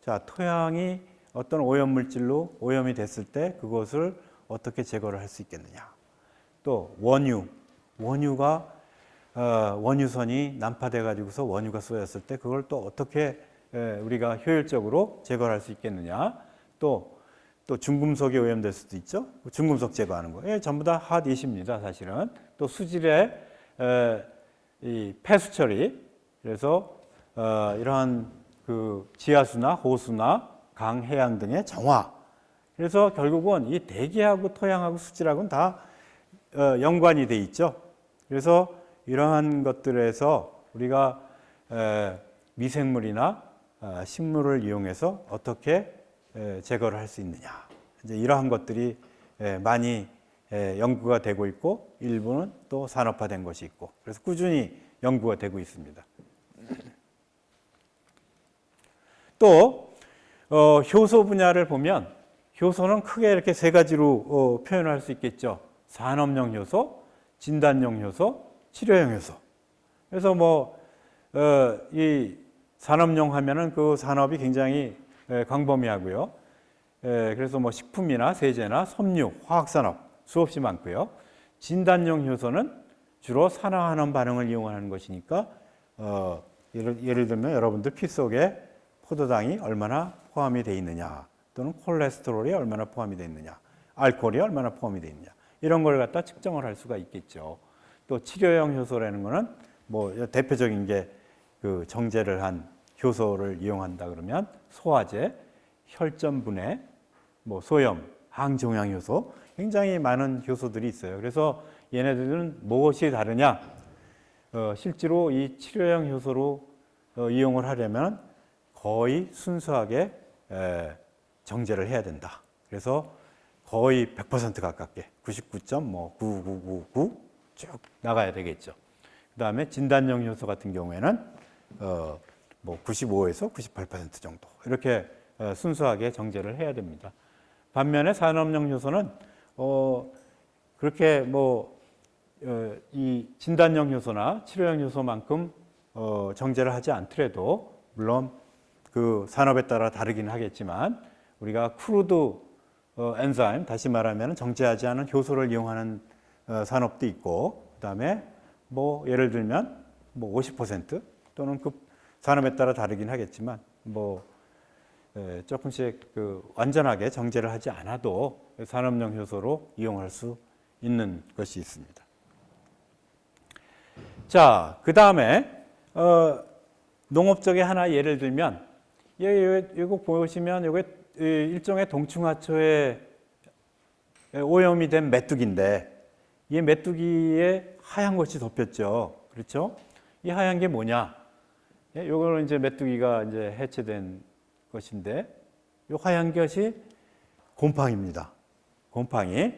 자, 토양이 어떤 오염 물질로 오염이 됐을 때 그것을 어떻게 제거를 할 수 있겠느냐. 또 원유가 원유선이 난파돼 가지고서 원유가 쏘였을 때 그걸 또 어떻게 우리가 효율적으로 제거를 할 수 있겠느냐. 또 중금속이 오염될 수도 있죠. 중금속 제거하는 거. 전부 다 핫 이슈입니다, 사실은. 또 수질의 이 폐수 처리. 그래서 이러한 그 지하수나 호수나 강, 해양 등의 정화. 그래서 결국은 이 대기하고 토양하고 수질하고는 다 연관이 돼 있죠. 그래서 이러한 것들에서 우리가 미생물이나 식물을 이용해서 어떻게 제거를 할 수 있느냐. 이제 이러한 것들이 많이 연구가 되고 있고 일부는 또 산업화된 것이 있고 그래서 꾸준히 연구가 되고 있습니다. 또 효소 분야를 보면 효소는 크게 이렇게 세 가지로 표현할 수 있겠죠. 산업용 효소, 진단용 효소, 치료용 효소. 그래서 뭐 이 산업용 하면은 그 산업이 굉장히 광범위하고요. 그래서 뭐 식품이나 세제나 섬유, 화학산업 수없이 많고요. 진단용 효소는 주로 산화환원 반응을 이용하는 것이니까 예를 들면 여러분들 피 속에 포도당이 얼마나 포함이 되어 있느냐, 또는 콜레스테롤이 얼마나 포함이 되어 있느냐, 알코올이 얼마나 포함이 되어 있느냐, 이런 걸 갖다 측정을 할 수가 있겠죠. 또 치료용 효소라는 거는 뭐 대표적인 게 그 정제를 한 효소를 이용한다 그러면 소화제, 혈전 분해, 뭐 소염, 항종양 효소, 굉장히 많은 효소들이 있어요. 그래서 얘네들은 무엇이 다르냐? 실제로 이 치료용 효소로 이용을 하려면 거의 순수하게 정제를 해야 된다. 그래서 거의 100% 가깝게 99.9999 쭉 나가야 되겠죠. 그 다음에 진단용 효소 같은 경우에는 뭐 95에서 98% 정도 이렇게 순수하게 정제를 해야 됩니다. 반면에 산업용 효소는 그렇게 뭐 이 진단용 효소나 치료용 효소만큼 정제를 하지 않더라도, 물론 그 산업에 따라 다르긴 하겠지만 우리가 크루드 엔자임, 다시 말하면 정제하지 않은 효소를 이용하는 산업도 있고, 그다음에 뭐 예를 들면 뭐 50% 또는 그 산업에 따라 다르긴 하겠지만 뭐 조금씩 그 완전하게 정제를 하지 않아도 산업용 효소로 이용할 수 있는 것이 있습니다. 자, 그 다음에 농업 쪽에 하나 예를 들면, 이거 보시면 이게 일종의 동충하초에 오염이 된 메뚜기인데, 이 메뚜기에 하얀 것이 덮였죠. 그렇죠? 이 하얀 게 뭐냐? 요거는 이제 메뚜기가 이제 해체된 것인데, 이 하얀 것이 곰팡이입니다. 곰팡이.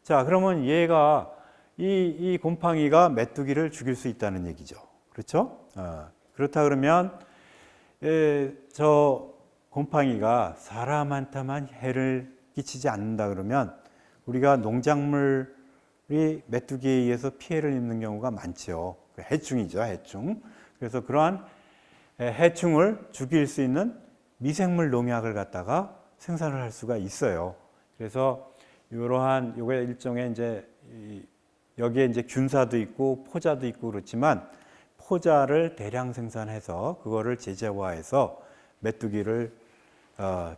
자, 그러면 얘가 이 곰팡이가 메뚜기를 죽일 수 있다는 얘기죠. 그렇죠? 그렇다 그러면 저 곰팡이가 사람한테만 해를 끼치지 않는다 그러면 우리가 농작물이 메뚜기에 의해서 피해를 입는 경우가 많죠. 해충이죠, 해충. 그래서 그러한 해충을 죽일 수 있는 미생물 농약을 갖다가 생산을 할 수가 있어요. 그래서 이러한 요게 일종의 이제 여기에 이제 균사도 있고 포자도 있고 그렇지만, 포자를 대량 생산해서 그거를 제재화해서 메뚜기를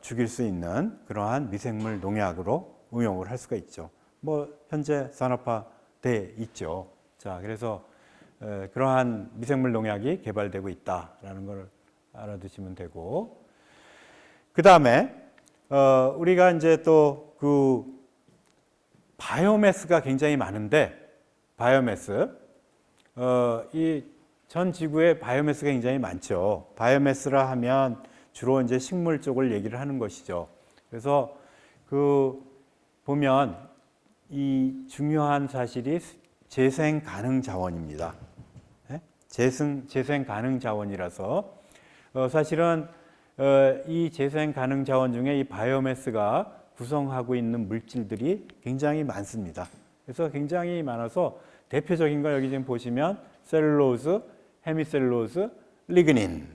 죽일 수 있는 그러한 미생물 농약으로 응용을 할 수가 있죠. 뭐 현재 산업화돼 있죠. 자, 그래서 그러한 미생물 농약이 개발되고 있다라는 걸 알아두시면 되고, 그 다음에 우리가 이제 또 그 바이오매스가 굉장히 많은데, 바이오매스 이 전 지구에 바이오매스가 굉장히 많죠. 바이오매스라 하면 주로 이제 식물 쪽을 얘기를 하는 것이죠. 그래서 그 보면 이 중요한 사실이 재생 가능 자원입니다. 재생 가능 자원이라서 사실은 이 재생 가능 자원 중에 이 바이오매스가 구성하고 있는 물질들이 굉장히 많습니다. 그래서 굉장히 많아서 대표적인 거 여기 지금 보시면 셀룰로즈, 헤미셀룰로즈, 리그닌.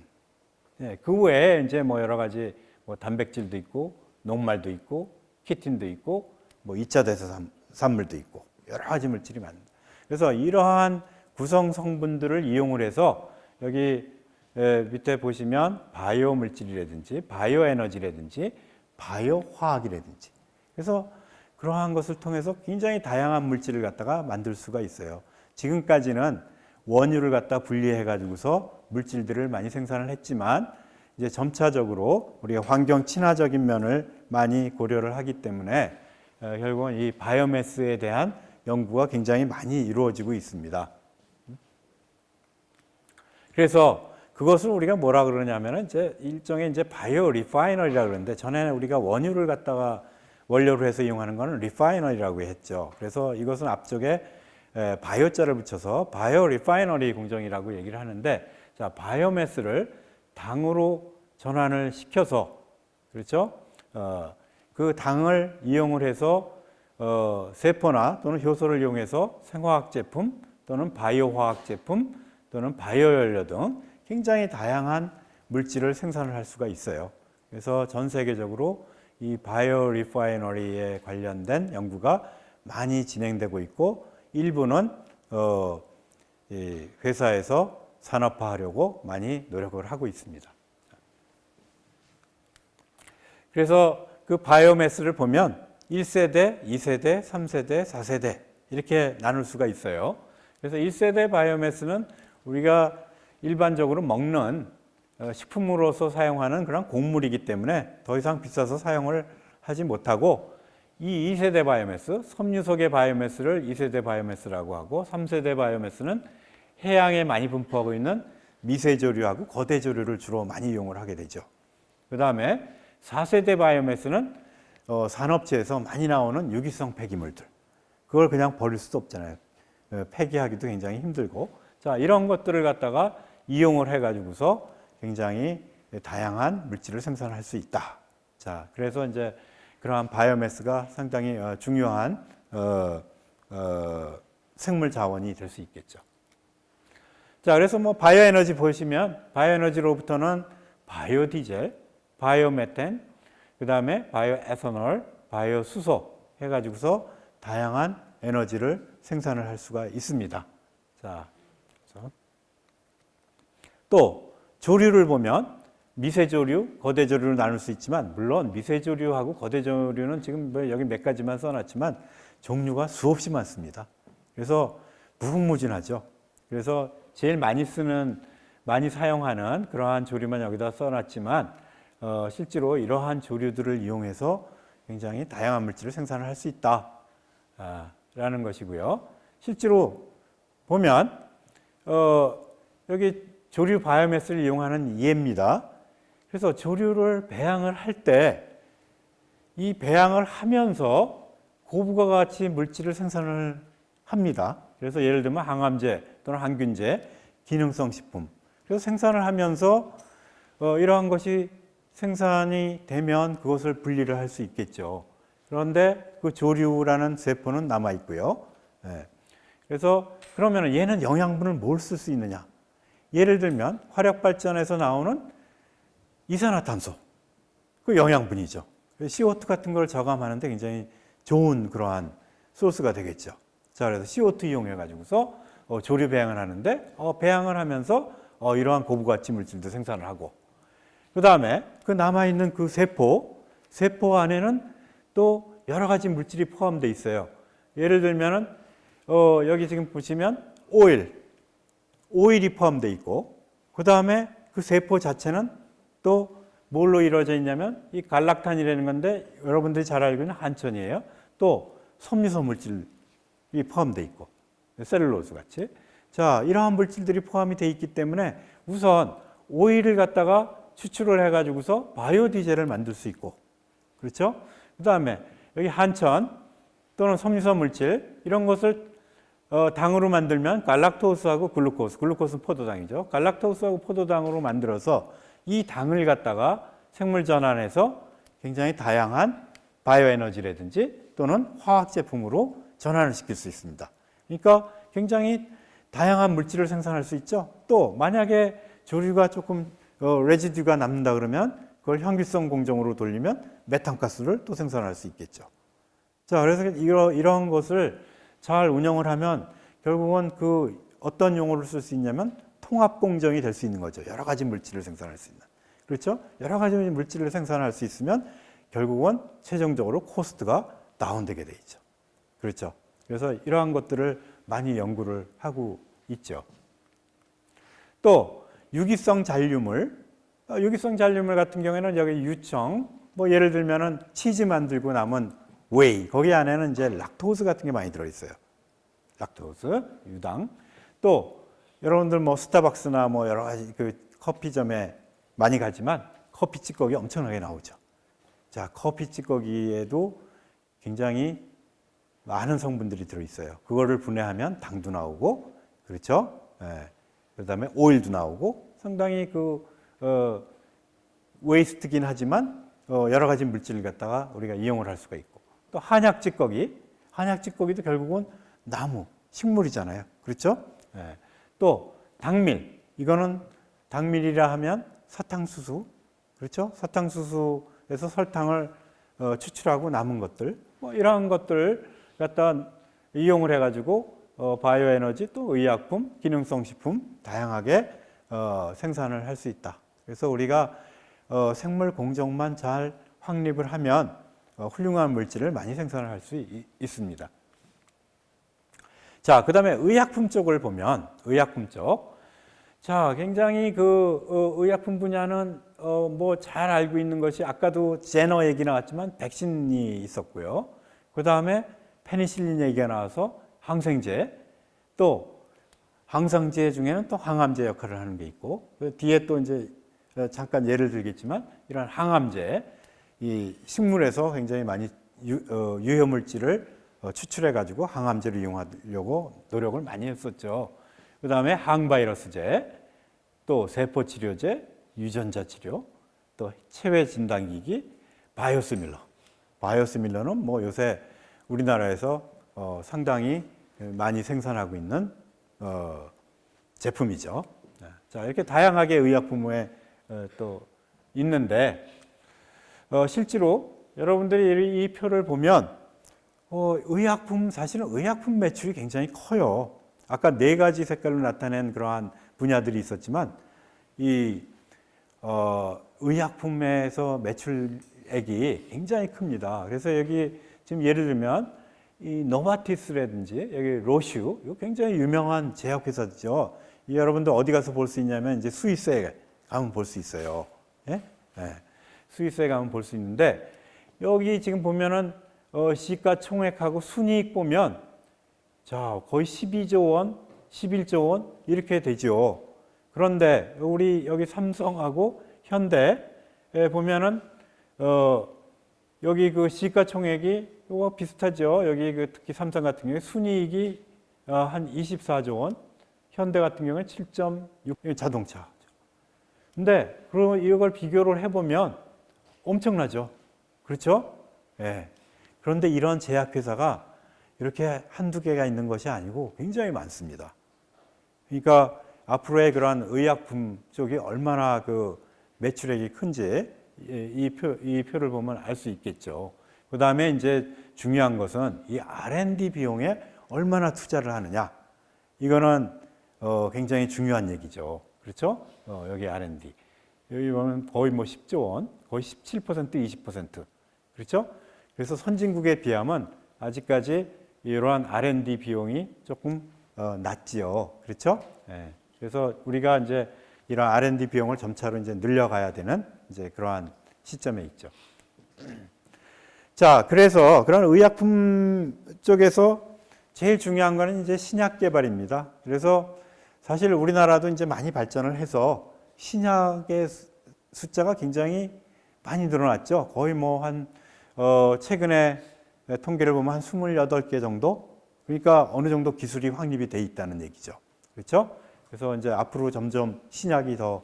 그 외에 이제 뭐 여러 가지 뭐 단백질도 있고 녹말도 있고 키틴도 있고 뭐 2차 대사산물도 있고 여러 가지 물질이 많습니다. 그래서 이러한 구성 성분들을 이용을 해서 여기 밑에 보시면 바이오 물질이라든지 바이오 에너지라든지 바이오 화학이라든지, 그래서 그러한 것을 통해서 굉장히 다양한 물질을 갖다가 만들 수가 있어요. 지금까지는 원유를 갖다 분리해 가지고서 물질들을 많이 생산을 했지만, 이제 점차적으로 우리가 환경 친화적인 면을 많이 고려를 하기 때문에 결국은 이 바이오매스에 대한 연구가 굉장히 많이 이루어지고 있습니다. 그래서 그것을 우리가 뭐라 그러냐면은 이제 일종의 이제 바이오 리파이너리라 그러는데, 전에는 우리가 원유를 갖다가 원료로 해서 이용하는 것은 리파이너리라고 했죠. 그래서 이것은 앞쪽에 바이오자를 붙여서 바이오 리파이너리 공정이라고 얘기를 하는데, 자, 바이오매스를 당으로 전환을 시켜서, 그렇죠? 그 당을 이용을 해서 세포나 또는 효소를 이용해서 생화학 제품 또는 바이오 화학 제품 또는 바이오 연료 등 굉장히 다양한 물질을 생산을 할 수가 있어요. 그래서 전 세계적으로 이 바이오 리파이너리에 관련된 연구가 많이 진행되고 있고 일부는 이 회사에서 산업화하려고 많이 노력을 하고 있습니다. 그래서 그 바이오매스를 보면 1세대, 2세대, 3세대, 4세대 이렇게 나눌 수가 있어요. 그래서 1세대 바이오매스는 우리가 일반적으로 먹는 식품으로서 사용하는 그런 곡물이기 때문에 더 이상 비싸서 사용을 하지 못하고 이 2세대 바이오매스, 섬유속의 바이오매스를 2세대 바이오매스라고 하고 3세대 바이오매스는 해양에 많이 분포하고 있는 미세조류하고 거대조류를 주로 많이 이용을 하게 되죠. 그 다음에 4세대 바이오매스는 산업체에서 많이 나오는 유기성 폐기물들. 그걸 그냥 버릴 수도 없잖아요. 폐기하기도 굉장히 힘들고. 자, 이런 것들을 갖다가 이용을 해가지고서 굉장히 다양한 물질을 생산할 수 있다. 자, 그래서 이제 그러한 바이오매스가 상당히 중요한 생물 자원이 될 수 있겠죠. 자, 그래서 뭐 바이오에너지 보시면 바이오에너지로부터는 바이오디젤, 바이오메탄, 그 다음에 바이오에서널, 바이오수소 해가지고서 다양한 에너지를 생산을 할 수가 있습니다. 자, 또 조류를 보면 미세조류, 거대조류를 나눌 수 있지만 물론 미세조류하고 거대조류는 지금 뭐 여기 몇 가지만 써놨지만 종류가 수없이 많습니다. 그래서 무궁무진하죠. 그래서 제일 많이 사용하는 그러한 조류만 여기다 써놨지만 실제로 이러한 조류들을 이용해서 굉장히 다양한 물질을 생산을 할 수 있다라는 것이고요. 실제로 보면 여기 조류 바이오매스를 이용하는 예입니다. 그래서 조류를 배양을 할 때 이 배양을 하면서 고부가 가치 물질을 생산을 합니다. 그래서 예를 들면 항암제 또는 항균제, 기능성 식품. 그래서 생산을 하면서 이러한 것이 생산이 되면 그것을 분리를 할 수 있겠죠. 그런데 그 조류라는 세포는 남아 있고요. 그래서 그러면 얘는 영양분을 뭘 쓸 수 있느냐? 예를 들면 화력 발전에서 나오는 이산화탄소, 그 영양분이죠. CO2 같은 걸 저감하는데 굉장히 좋은 그러한 소스가 되겠죠. 자, 그래서 CO2 이용해 가지고서 조류 배양을 하는데 배양을 하면서 이러한 고부가치 물질도 생산을 하고 그 다음에 그 남아 있는 그 세포 안에는 또 여러 가지 물질이 포함되어 있어요. 예를 들면은 여기 지금 보시면 오일이 포함되어 있고 그 다음에 그 세포 자체는 또 뭘로 이루어져 있냐면 이 갈락탄이라는 건데 여러분들이 잘 알고 있는 한천이에요. 또 섬유소 물질이 포함되어 있고 셀룰로스 같이. 자, 이러한 물질들이 포함이 되어 있기 때문에 우선 오일을 갖다가 추출을 해가지고서 바이오디젤을 만들 수 있고 그렇죠? 그 다음에 여기 한천 또는 섬유소 물질 이런 것을 당으로 만들면 갈락토스하고 글루코스는 포도당이죠. 갈락토스하고 포도당으로 만들어서 이 당을 갖다가 생물 전환해서 굉장히 다양한 바이오에너지라든지 또는 화학 제품으로 전환을 시킬 수 있습니다. 그러니까 굉장히 다양한 물질을 생산할 수 있죠. 또 만약에 조류가 조금 레지듀가 남는다 그러면 그걸 현기성 공정으로 돌리면 메탄가스를 또 생산할 수 있겠죠. 자, 그래서 이런 것을 잘 운영을 하면 결국은 그 어떤 용어를 쓸 수 있냐면 통합 공정이 될 수 있는 거죠. 여러 가지 물질을 생산할 수 있는. 그렇죠? 여러 가지 물질을 생산할 수 있으면 결국은 최종적으로 코스트가 다운되게 돼 있죠. 그렇죠? 그래서 이러한 것들을 많이 연구를 하고 있죠. 또 유기성 잔류물 같은 경우에는 여기 유청, 뭐 예를 들면은 치즈 만들고 남은 웨이, 거기 안에는 이제 락토스 같은 게 많이 들어있어요. 락토스, 유당. 또 여러분들 뭐 스타벅스나 뭐 여러 가지 그 커피점에 많이 가지만 커피 찌꺼기 엄청나게 나오죠. 자, 커피 찌꺼기에도 굉장히 많은 성분들이 들어있어요. 그거를 분해하면 당도 나오고, 그렇죠? 그다음에 오일도 나오고, 상당히 웨이스트긴 하지만 여러 가지 물질을 갖다가 우리가 이용을 할 수가 있고, 또 한약 찌꺼기도 결국은 나무, 식물이잖아요. 그렇죠? 또 당밀, 이거는 당밀이라 하면 사탕수수, 그렇죠? 사탕수수에서 설탕을 추출하고 남은 것들, 뭐 이러한 것들 갖다 이용을 해가지고 바이오 에너지 또 의약품, 기능성 식품 다양하게 생산을 할 수 있다. 그래서 우리가 생물 공정만 잘 확립을 하면 훌륭한 물질을 많이 생산을 할 수 있습니다. 자, 그 다음에 의약품 쪽을 보면, 의약품 쪽. 자, 굉장히 의약품 분야는 뭐 잘 알고 있는 것이 아까도 제너 얘기 나왔지만 백신이 있었고요. 그 다음에 페니실린 얘기가 나와서 항생제, 또 항생제 중에는 또 항암제 역할을 하는 게 있고, 그 뒤에 또 이제 잠깐 예를 들겠지만 이런 항암제, 이 식물에서 굉장히 많이 유해물질을 추출해 가지고 항암제를 이용하려고 노력을 많이 했었죠. 그 다음에 항바이러스제, 또 세포치료제, 유전자 치료, 또 체외 진단기기, 바이오시밀러. 바이오시밀러는 뭐 요새 우리나라에서 상당히 많이 생산하고 있는 제품이죠. 자, 이렇게 다양하게 의약품에 또 있는데 실제로 여러분들이 이 표를 보면 의약품, 사실은 의약품 매출이 굉장히 커요. 아까 네 가지 색깔로 나타낸 그러한 분야들이 있었지만 이 의약품에서 매출액이 굉장히 큽니다. 그래서 여기 지금 예를 들면 이 노바티스라든지 여기 로슈, 이거 굉장히 유명한 제약회사죠. 여러분들 어디 가서 볼 수 있냐면 이제 스위스에 가면 볼 수 있어요. 예? 네. 스위스에 가면 볼 수 있는데 여기 지금 보면은 시가총액하고 순이익 보면 자 거의 12조 원, 11조 원 이렇게 되죠. 그런데 우리 여기 삼성하고 현대에 보면은 여기 그 시가총액이 이거 비슷하죠. 여기 특히 삼성 같은 경우에 순이익이 한 24조 원, 현대 같은 경우에 7.6 자동차. 근데 그럼 이걸 비교를 해보면 엄청나죠. 그렇죠? 예. 그런데 이런 제약회사가 이렇게 한두 개가 있는 것이 아니고 굉장히 많습니다. 그러니까 앞으로의 그런 의약품 쪽이 얼마나 그 매출액이 큰지 이 표를 보면 알 수 있겠죠. 그 다음에 이제 중요한 것은 이 R&D 비용에 얼마나 투자를 하느냐. 이거는 굉장히 중요한 얘기죠. 그렇죠? 여기 R&D. 여기 보면 거의 뭐 10조 원, 거의 17%, 20%. 그렇죠? 그래서 선진국에 비하면 아직까지 이러한 R&D 비용이 조금 낮지요. 그렇죠? 예. 그래서 우리가 이제 이런 R&D 비용을 점차로 이제 늘려가야 되는 이제 그러한 시점에 있죠. 자, 그래서 그런 의약품 쪽에서 제일 중요한 거는 이제 신약 개발입니다. 그래서 사실 우리나라도 이제 많이 발전을 해서 신약의 숫자가 굉장히 많이 늘어났죠. 거의 뭐 최근에 통계를 보면 한 28개 정도? 그러니까 어느 정도 기술이 확립이 돼 있다는 얘기죠. 그렇죠? 그래서 이제 앞으로 점점 신약이 더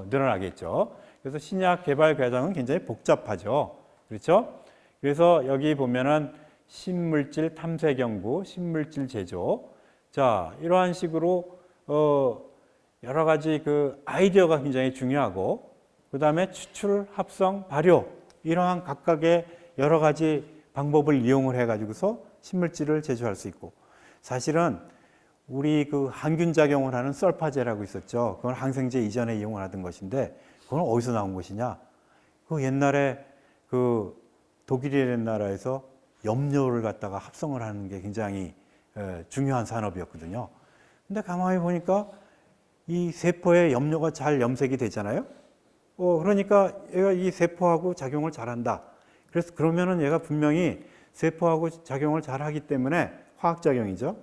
늘어나겠죠. 그래서 신약 개발 과정은 굉장히 복잡하죠. 그렇죠? 그래서 여기 보면은 신물질 탐색 연구, 신물질 제조. 자, 이러한 식으로 여러 가지 그 아이디어가 굉장히 중요하고, 그 다음에 추출, 합성, 발효 이러한 각각의 여러 가지 방법을 이용을 해가지고서 신물질을 제조할 수 있고, 사실은 우리 그 항균 작용을 하는 설파제라고 있었죠. 그건 항생제 이전에 이용을 하던 것인데, 그건 어디서 나온 것이냐? 그 옛날에 그 독일이라는 나라에서 염료를 갖다가 합성을 하는 게 굉장히 중요한 산업이었거든요. 근데 가만히 보니까 이 세포에 염료가 잘 염색이 되잖아요. 그러니까 얘가 이 세포하고 작용을 잘한다. 그래서 그러면은 얘가 분명히 세포하고 작용을 잘하기 때문에 화학작용이죠.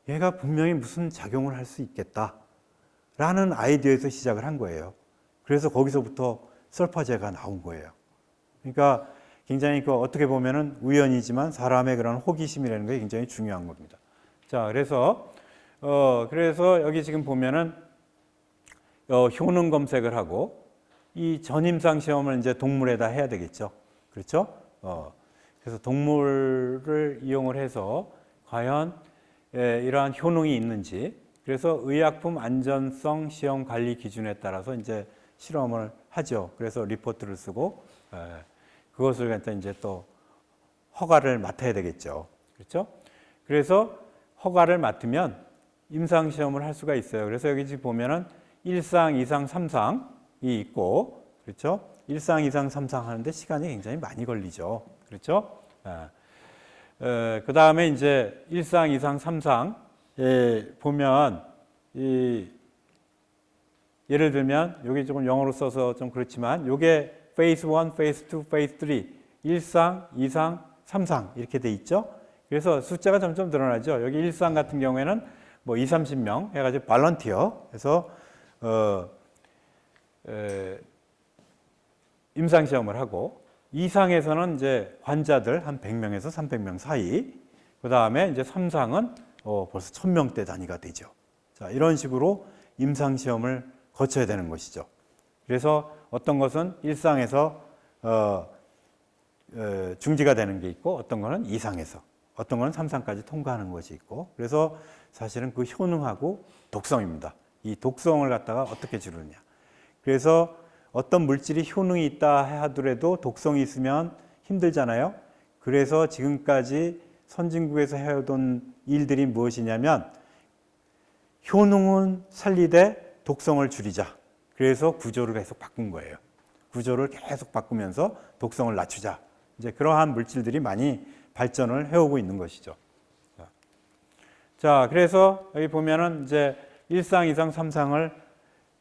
얘가 분명히 무슨 작용을 할 수 있겠다라는 아이디어에서 시작을 한 거예요. 그래서 거기서부터 설파제가 나온 거예요. 그러니까 굉장히 어떻게 보면은 우연이지만 사람의 그런 호기심이라는 게 굉장히 중요한 겁니다. 자, 그래서 여기 지금 보면은 효능 검색을 하고 이 전임상 시험을 이제 동물에다 해야 되겠죠. 그렇죠? 그래서 동물을 이용을 해서 과연 이러한 효능이 있는지, 그래서 의약품 안전성 시험 관리 기준에 따라서 이제 실험을 하죠. 그래서 리포트를 쓰고 그것을 갖다 이제 또 허가를 맡아야 되겠죠. 그렇죠? 그래서 허가를 맡으면 임상 시험을 할 수가 있어요. 그래서 여기 지금 보면은 1상, 2상, 3상이 있고, 그렇죠? 1상, 2상, 3상 하는데 시간이 굉장히 많이 걸리죠. 그렇죠? 그 다음에 이제 1상, 2상, 3상에 보면 예를 들면 여기 조금 영어로 써서 좀 그렇지만 요게 페이스 1, 페이스 2, 페이스 3, 1상, 2상, 3상 이렇게 돼 있죠. 그래서 숫자가 점점 늘어나죠. 여기 1상 같은 경우에는 뭐 2, 30명 해가지고 발런티어 해서 임상 시험을 하고 2상에서는 이제 환자들 한 100명에서 300명 사이, 그 다음에 이제 3상은 벌써 1000명대 단위가 되죠. 자, 이런 식으로 임상 시험을 거쳐야 되는 것이죠. 그래서 어떤 것은 1상에서 중지가 되는 게 있고, 어떤 거는 2상에서, 어떤 거는 3상까지 통과하는 것이 있고, 그래서 사실은 그 효능하고 독성입니다. 이 독성을 갖다가 어떻게 지르느냐. 그래서 어떤 물질이 효능이 있다 하더라도 독성이 있으면 힘들잖아요. 그래서 지금까지 선진국에서 해오던 일들이 무엇이냐면 효능은 살리되 독성을 줄이자. 그래서 구조를 계속 바꾼 거예요. 구조를 계속 바꾸면서 독성을 낮추자. 이제 그러한 물질들이 많이 발전을 해오고 있는 것이죠. 자, 그래서 여기 보면은 이제 1상, 2상, 3상을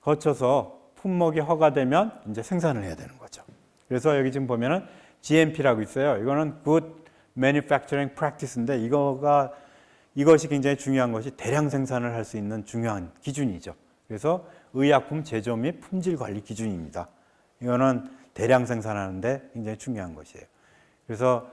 거쳐서 품목이 허가되면 이제 생산을 해야 되는 거죠. 그래서 여기 지금 보면은 GMP라고 있어요. 이거는 Good Manufacturing Practice인데 이것이 굉장히 중요한 것이 대량 생산을 할 수 있는 중요한 기준이죠. 그래서 의약품 제조 및 품질 관리 기준입니다. 이거는 대량 생산하는데 굉장히 중요한 것이에요. 그래서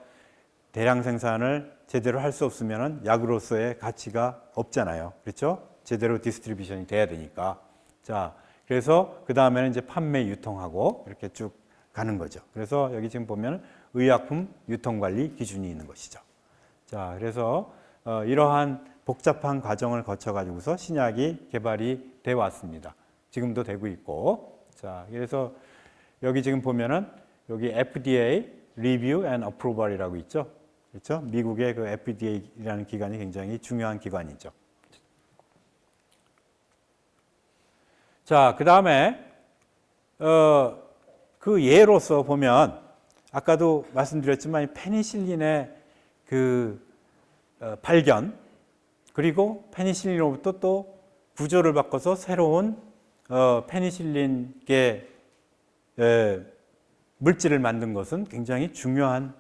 대량 생산을 제대로 할 수 없으면 약으로서의 가치가 없잖아요. 그렇죠? 제대로 디스트리뷰션이 돼야 되니까. 자, 그래서 그 다음에는 이제 판매, 유통하고 이렇게 쭉 가는 거죠. 그래서 여기 지금 보면 의약품 유통관리 기준이 있는 것이죠. 자, 그래서 이러한 복잡한 과정을 거쳐가지고서 신약이 개발이 돼 왔습니다. 지금도 되고 있고. 자, 그래서 여기 지금 보면은 여기 FDA, Review and Approval이라고 있죠. 그렇죠? 미국의 그 FDA라는 기관이 굉장히 중요한 기관이죠. 자, 그 다음에 그 예로서 보면 아까도 말씀드렸지만 이 페니실린의 그 발견, 그리고 페니실린으로부터 또 구조를 바꿔서 새로운 페니실린계 물질을 만든 것은 굉장히 중요한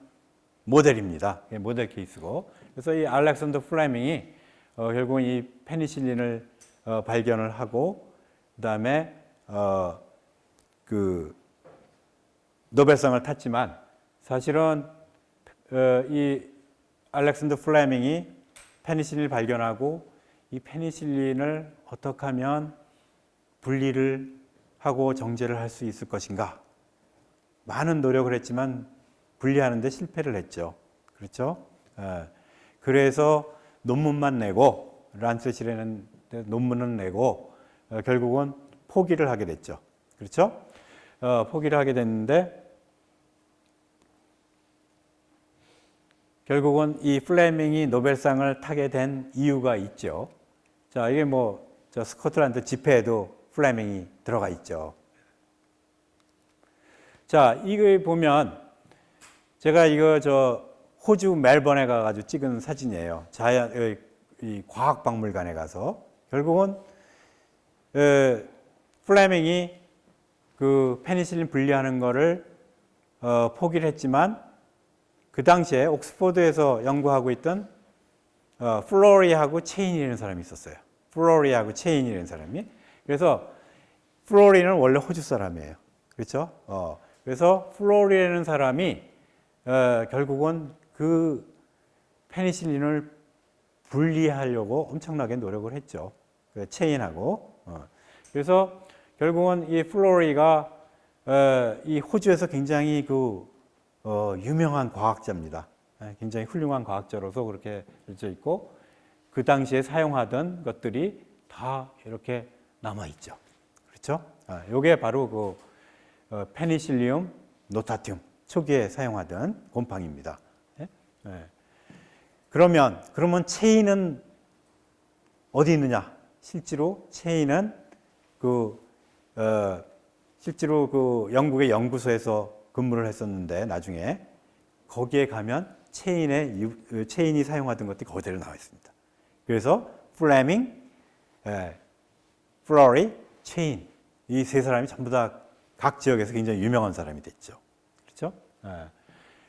모델입니다. 모델 케이스고. 그래서 이 알렉산더 플레밍이 결국 이 페니실린을 발견을 하고 그다음에 그 노벨상을 탔지만 사실은 이 알렉산더 플레밍이 페니실린을 발견하고 이 페니실린을 어떻게 하면 분리를 하고 정제를 할 수 있을 것인가. 많은 노력을 했지만 분리하는 데 실패를 했죠. 그렇죠? 그래서 논문만 내고 란셋이라는 논문을 내고 결국은 포기를 하게 됐죠. 그렇죠? 포기를 하게 됐는데 결국은 이 플레밍이 노벨상을 타게 된 이유가 있죠. 자, 이게 뭐 저 스코틀랜드 집회에도 플레밍이 들어가 있죠. 자, 이거 보면 제가 이거 저 호주 멜번에 가가지고 찍은 사진이에요. 이 과학박물관에 가서 결국은 플레밍이 그 페니실린 분리하는 거를 포기를 했지만 그 당시에 옥스포드에서 연구하고 있던 플로리하고 체인이라는 사람이 있었어요. 플로리하고 체인이라는 사람이. 그래서 플로리는 원래 호주 사람이에요. 그렇죠? 그래서 플로리라는 사람이 결국은 그 페니실린을 분리하려고 엄청나게 노력을 했죠. 그 체인하고. 그래서 결국은 이 플로리가 이 호주에서 굉장히 유명한 과학자입니다. 굉장히 훌륭한 과학자로서 그렇게 되어 있고 그 당시에 사용하던 것들이 다 이렇게 남아 있죠. 그렇죠? 요게 바로 페니실리움 노타툼 초기에 사용하던 곰팡이입니다. 예? 예. 그러면 체인은 어디 있느냐? 실제로 체인은 실제로 영국의 연구소에서 근무를 했었는데 나중에 거기에 가면 체인이 사용하던 것들이 그대로 나와 있습니다. 그래서 플레밍, 플로리, 체인 이 세 사람이 전부 다 각 지역에서 굉장히 유명한 사람이 됐죠. 그렇죠?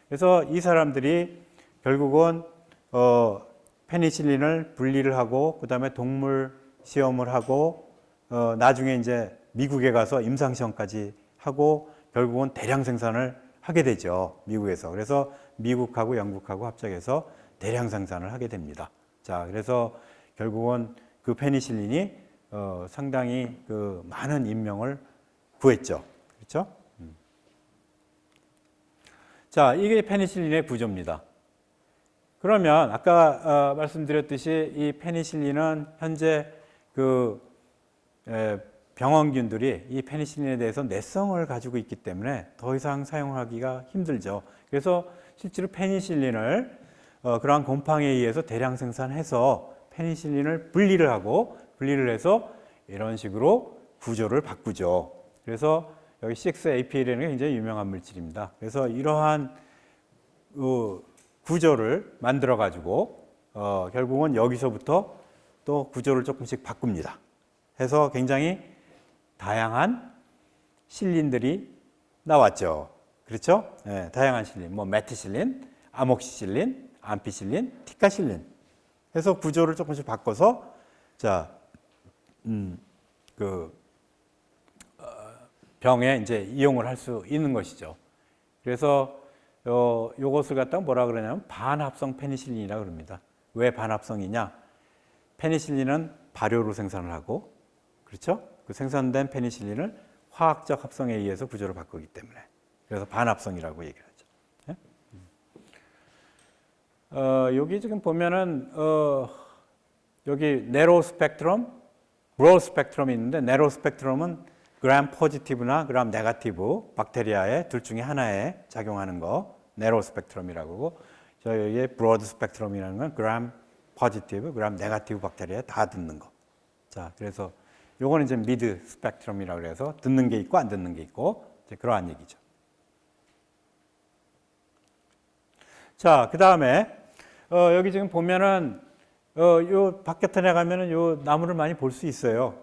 그래서 이 사람들이 결국은 페니실린을 분리를 하고 그다음에 동물 시험을 하고 나중에 이제 미국에 가서 임상 시험까지 하고 결국은 대량 생산을 하게 되죠. 미국에서. 그래서 미국하고 영국하고 합작해서 대량 생산을 하게 됩니다. 자, 그래서 결국은 그 페니실린이 상당히 많은 인명을 구했죠. 그렇죠? 자, 이게 페니실린의 구조입니다. 그러면 아까 말씀드렸듯이 이 페니실린은 현재 병원균들이 이 페니실린에 대해서 내성을 가지고 있기 때문에 더 이상 사용하기가 힘들죠. 그래서 실제로 페니실린을 그러한 곰팡이에 의해서 대량 생산해서 페니실린을 분리를 해서 이런 식으로 구조를 바꾸죠. 그래서 여기 6-APA라는 게 굉장히 유명한 물질입니다. 그래서 이러한 구조를 만들어 가지고 결국은 여기서부터 또 구조를 조금씩 바꿉니다. 해서 굉장히 다양한 실린들이 나왔죠. 그렇죠? 네, 다양한 실린, 메티실린, 아목시실린, 암피실린, 티카실린. 해서 구조를 조금씩 바꿔서 병에 이제 이용을 할 수 있는 것이죠. 그래서 요것을 갖다가 뭐라 그러냐면 반합성 페니실린이라 그럽니다. 왜 반합성이냐? 페니실린은 발효로 생산을 하고, 그렇죠? 그 생산된 페니실린을 화학적 합성에 의해서 구조를 바꾸기 때문에 그래서 반합성이라고 얘기를 하죠. 예? 여기 지금 보면은 여기 네로 스펙트럼, 브로드 스펙트럼이 있는데 네로 스펙트럼은 그람 포지티브나 그람 네거티브 박테리아의 둘 중에 하나에 작용하는 거 네로 스펙트럼이라고 하고 저기 브로드 스펙트럼이라는 건 그람 포지티브, 그람 네거티브 박테리아에 다 듣는 거. 자, 그래서 요거는 이제 미드 스펙트럼이라고 해서 듣는 게 있고 안 듣는 게 있고 이제 그러한 얘기죠. 자, 그다음에 여기 지금 보면은 요 바깥에 나가면은 요 나무를 많이 볼 수 있어요.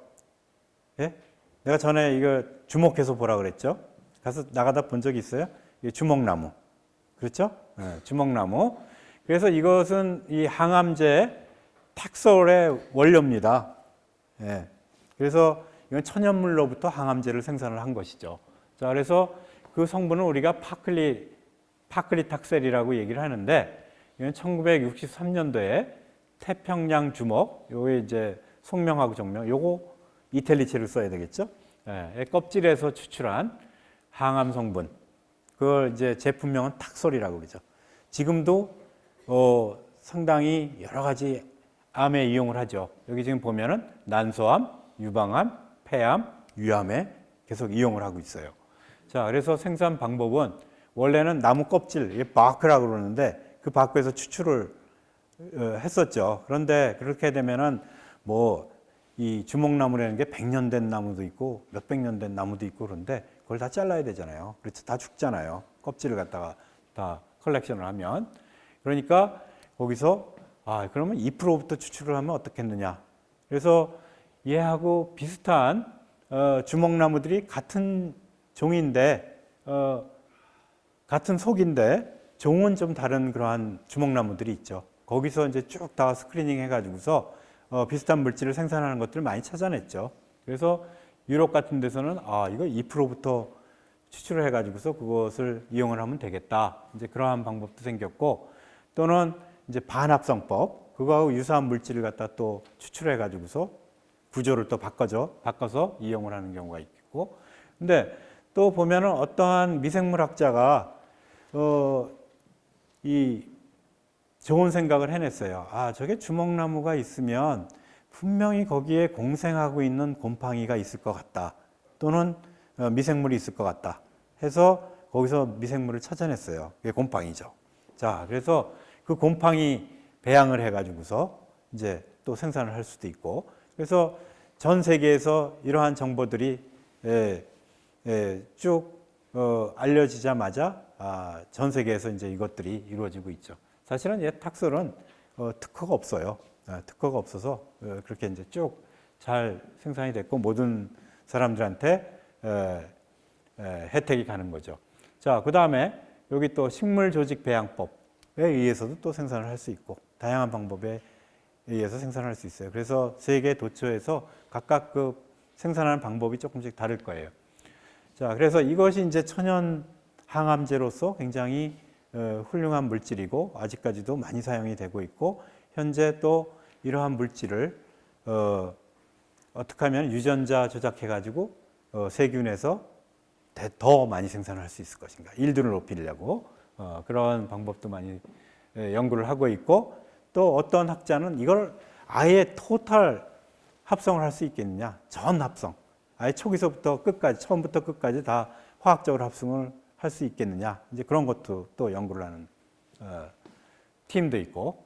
예? 내가 전에 이거 주목해서 보라 그랬죠? 가서 나가다 본 적이 있어요? 이 주목나무. 그렇죠? 네, 주목나무. 그래서 이것은 이 항암제 탁솔의 원료입니다. 예. 그래서 이건 천연물로부터 항암제를 생산을 한 것이죠. 자, 그래서 그 성분을 우리가 파클리탁셀이라고 얘기를 하는데 이건 1963년도에 태평양 주목, 요게 이제 속명하고 정명, 요거 이텔리체를 써야 되겠죠? 예, 껍질에서 추출한 항암 성분. 그걸 이제 제품명은 탁솔이라고 그러죠. 지금도 상당히 여러 가지 암에 이용을 하죠. 여기 지금 보면은 난소암, 유방암, 폐암, 위암에 계속 이용을 하고 있어요. 자, 그래서 생산 방법은 원래는 나무 껍질, 이게 바크라고 그러는데 그 바크에서 추출을 했었죠. 그런데 그렇게 되면은 이 주목나무라는 게 100년 된 나무도 있고 몇백 년 된 나무도 있고 그런데 그걸 다 잘라야 되잖아요. 그렇죠. 다 죽잖아요. 껍질을 갖다가 다 컬렉션을 하면. 그러니까 거기서 그러면 2%부터 추출을 하면 어떻겠느냐. 그래서 얘하고 비슷한 주목나무들이 같은 종인데 같은 속인데 종은 좀 다른 그러한 주목나무들이 있죠. 거기서 이제 쭉 다 스크리닝 해가지고서 비슷한 물질을 생산하는 것들을 많이 찾아냈죠. 그래서 유럽 같은 데서는 이거 2%부터 추출을 해가지고서 그것을 이용을 하면 되겠다. 이제 그러한 방법도 생겼고 또는 이제 반합성법 그거하고 유사한 물질을 갖다 또 추출해가지고서 구조를 또 바꿔서 이용을 하는 경우가 있고 근데 또 보면은 어떠한 미생물학자가 이 좋은 생각을 해냈어요. 저게 주목나무가 있으면 분명히 거기에 공생하고 있는 곰팡이가 있을 것 같다. 또는 미생물이 있을 것 같다 해서 거기서 미생물을 찾아냈어요. 그게 곰팡이죠. 자, 그래서 그 곰팡이 배양을 해가지고서 이제 또 생산을 할 수도 있고, 그래서 전 세계에서 이러한 정보들이 쭉 알려지자마자 전 세계에서 이제 이것들이 이루어지고 있죠. 사실은 탁설은 특허가 없어요. 특허가 없어서 그렇게 이제 쭉 잘 생산이 됐고 모든 사람들한테 혜택이 가는 거죠. 자, 그 다음에 여기 또 식물 조직 배양법에 의해서도 또 생산을 할 수 있고 다양한 방법에 의해서 생산할 수 있어요. 그래서 세계 도처에서 각각 그 생산하는 방법이 조금씩 다를 거예요. 자, 그래서 이것이 이제 천연 항암제로서 굉장히 훌륭한 물질이고 아직까지도 많이 사용이 되고 있고, 현재 또 이러한 물질을 어떻게 하면 유전자 조작해 가지고 세균에서 더 많이 생산을 할 수 있을 것인가, 일들을 높이려고 그런 방법도 많이 연구를 하고 있고, 또 어떤 학자는 이걸 아예 토탈 합성을 할 수 있겠느냐, 전 합성, 아예 초기서부터 끝까지, 처음부터 끝까지 다 화학적으로 합성을 할 수 있겠느냐, 이제 그런 것도 또 연구를 하는 팀도 있고.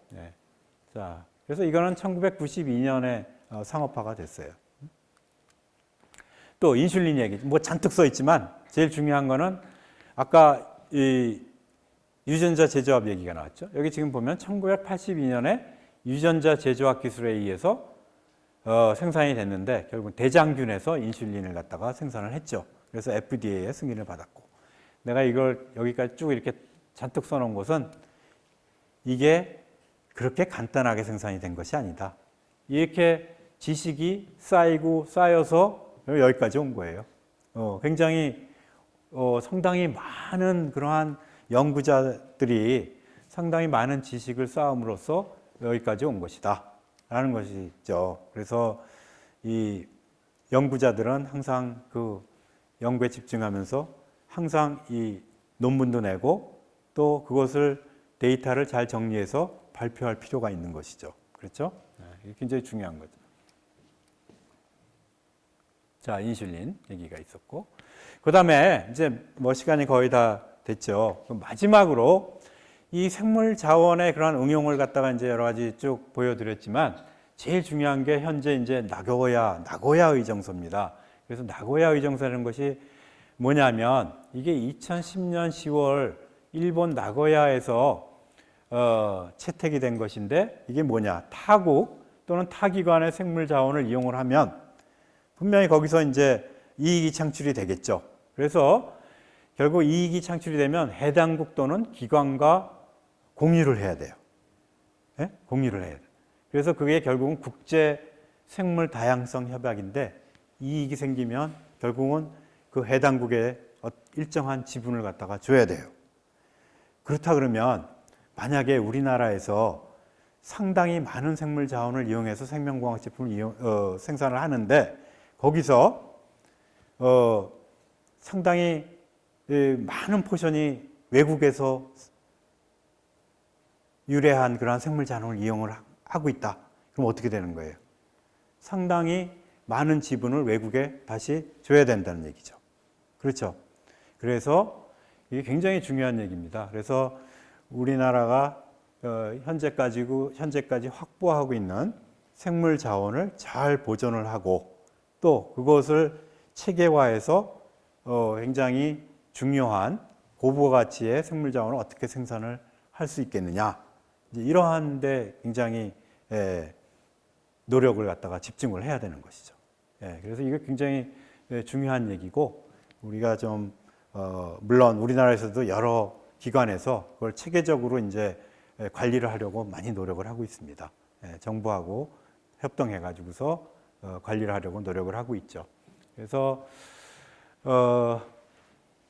자, 그래서 이거는 1992년에 상업화가 됐어요. 또 인슐린 얘기 뭐 잔뜩 써 있지만 제일 중요한 거는 아까 이 유전자 제조합 얘기가 나왔죠. 여기 지금 보면 1982년에 유전자 제조합 기술에 의해서 생산이 됐는데 결국 대장균에서 인슐린을 갖다가 생산을 했죠. 그래서 FDA의 승인을 받았고, 내가 이걸 여기까지 쭉 이렇게 잔뜩 써놓은 것은 이게 그렇게 간단하게 생산이 된 것이 아니다. 이렇게 지식이 쌓이고 쌓여서 여기까지 온 거예요. 굉장히 상당히 많은 그러한 연구자들이 상당히 많은 지식을 쌓음으로써 여기까지 온 것이다 라는 것이죠. 그래서 이 연구자들은 항상 그 연구에 집중하면서 항상 이 논문도 내고 또 그것을 데이터를 잘 정리해서 발표할 필요가 있는 것이죠. 그렇죠? 이게 굉장히 중요한 거죠. 자, 인슐린 얘기가 있었고, 그 다음에 이제 뭐 시간이 거의 다 됐죠. 마지막으로 이 생물 자원의 그러한 응용을 갖다가 이제 여러 가지 쭉 보여드렸지만 제일 중요한 게 현재 이제 나고야 의정서입니다. 그래서 나고야 의정서라는 것이 뭐냐면 이게 2010년 10월 일본 나고야에서 채택이 된 것인데, 이게 뭐냐, 타국 또는 타기관의 생물 자원을 이용을 하면 분명히 거기서 이제 이익이 창출이 되겠죠. 그래서 결국 이익이 창출이 되면 해당국 또는 기관과 공유를 해야 돼요. 네? 공유를 해야 돼요. 그래서 그게 결국은 국제 생물 다양성 협약인데, 이익이 생기면 결국은 그 해당국에 일정한 지분을 갖다가 줘야 돼요. 그렇다 그러면 만약에 우리나라에서 상당히 많은 생물 자원을 이용해서 생명공학 제품을 생산을 하는데 거기서 상당히 많은 포션이 외국에서 유래한 그러한 생물 자원을 이용을 하고 있다. 그럼 어떻게 되는 거예요? 상당히 많은 지분을 외국에 다시 줘야 된다는 얘기죠. 그렇죠? 그래서 이게 굉장히 중요한 얘기입니다. 그래서 우리나라가 현재까지 확보하고 있는 생물 자원을 잘 보존을 하고 또 그것을 체계화해서 굉장히 중요한 고부가 가치의 생물 자원을 어떻게 생산을 할 수 있겠느냐, 이제 이러한 데 굉장히 노력을 갖다가 집중을 해야 되는 것이죠. 그래서 이게 굉장히 중요한 얘기고, 우리가 좀 물론 우리나라에서도 여러 기관에서 그걸 체계적으로 이제 관리를 하려고 많이 노력을 하고 있습니다. 정부하고 협동해 가지고서 관리를 하려고 노력을 하고 있죠. 그래서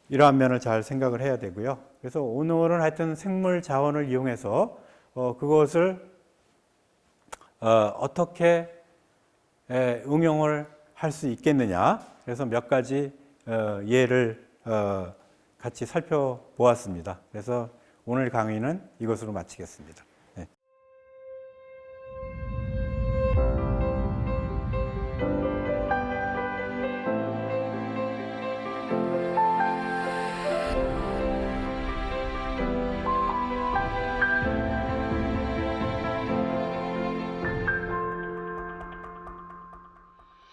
이러한 면을 잘 생각을 해야 되고요. 그래서 오늘은 하여튼 생물 자원을 이용해서 그것을 어떻게 응용을 할 수 있겠느냐, 그래서 몇 가지 예를 같이 살펴보았습니다. 그래서 오늘 강의는 이것으로 마치겠습니다.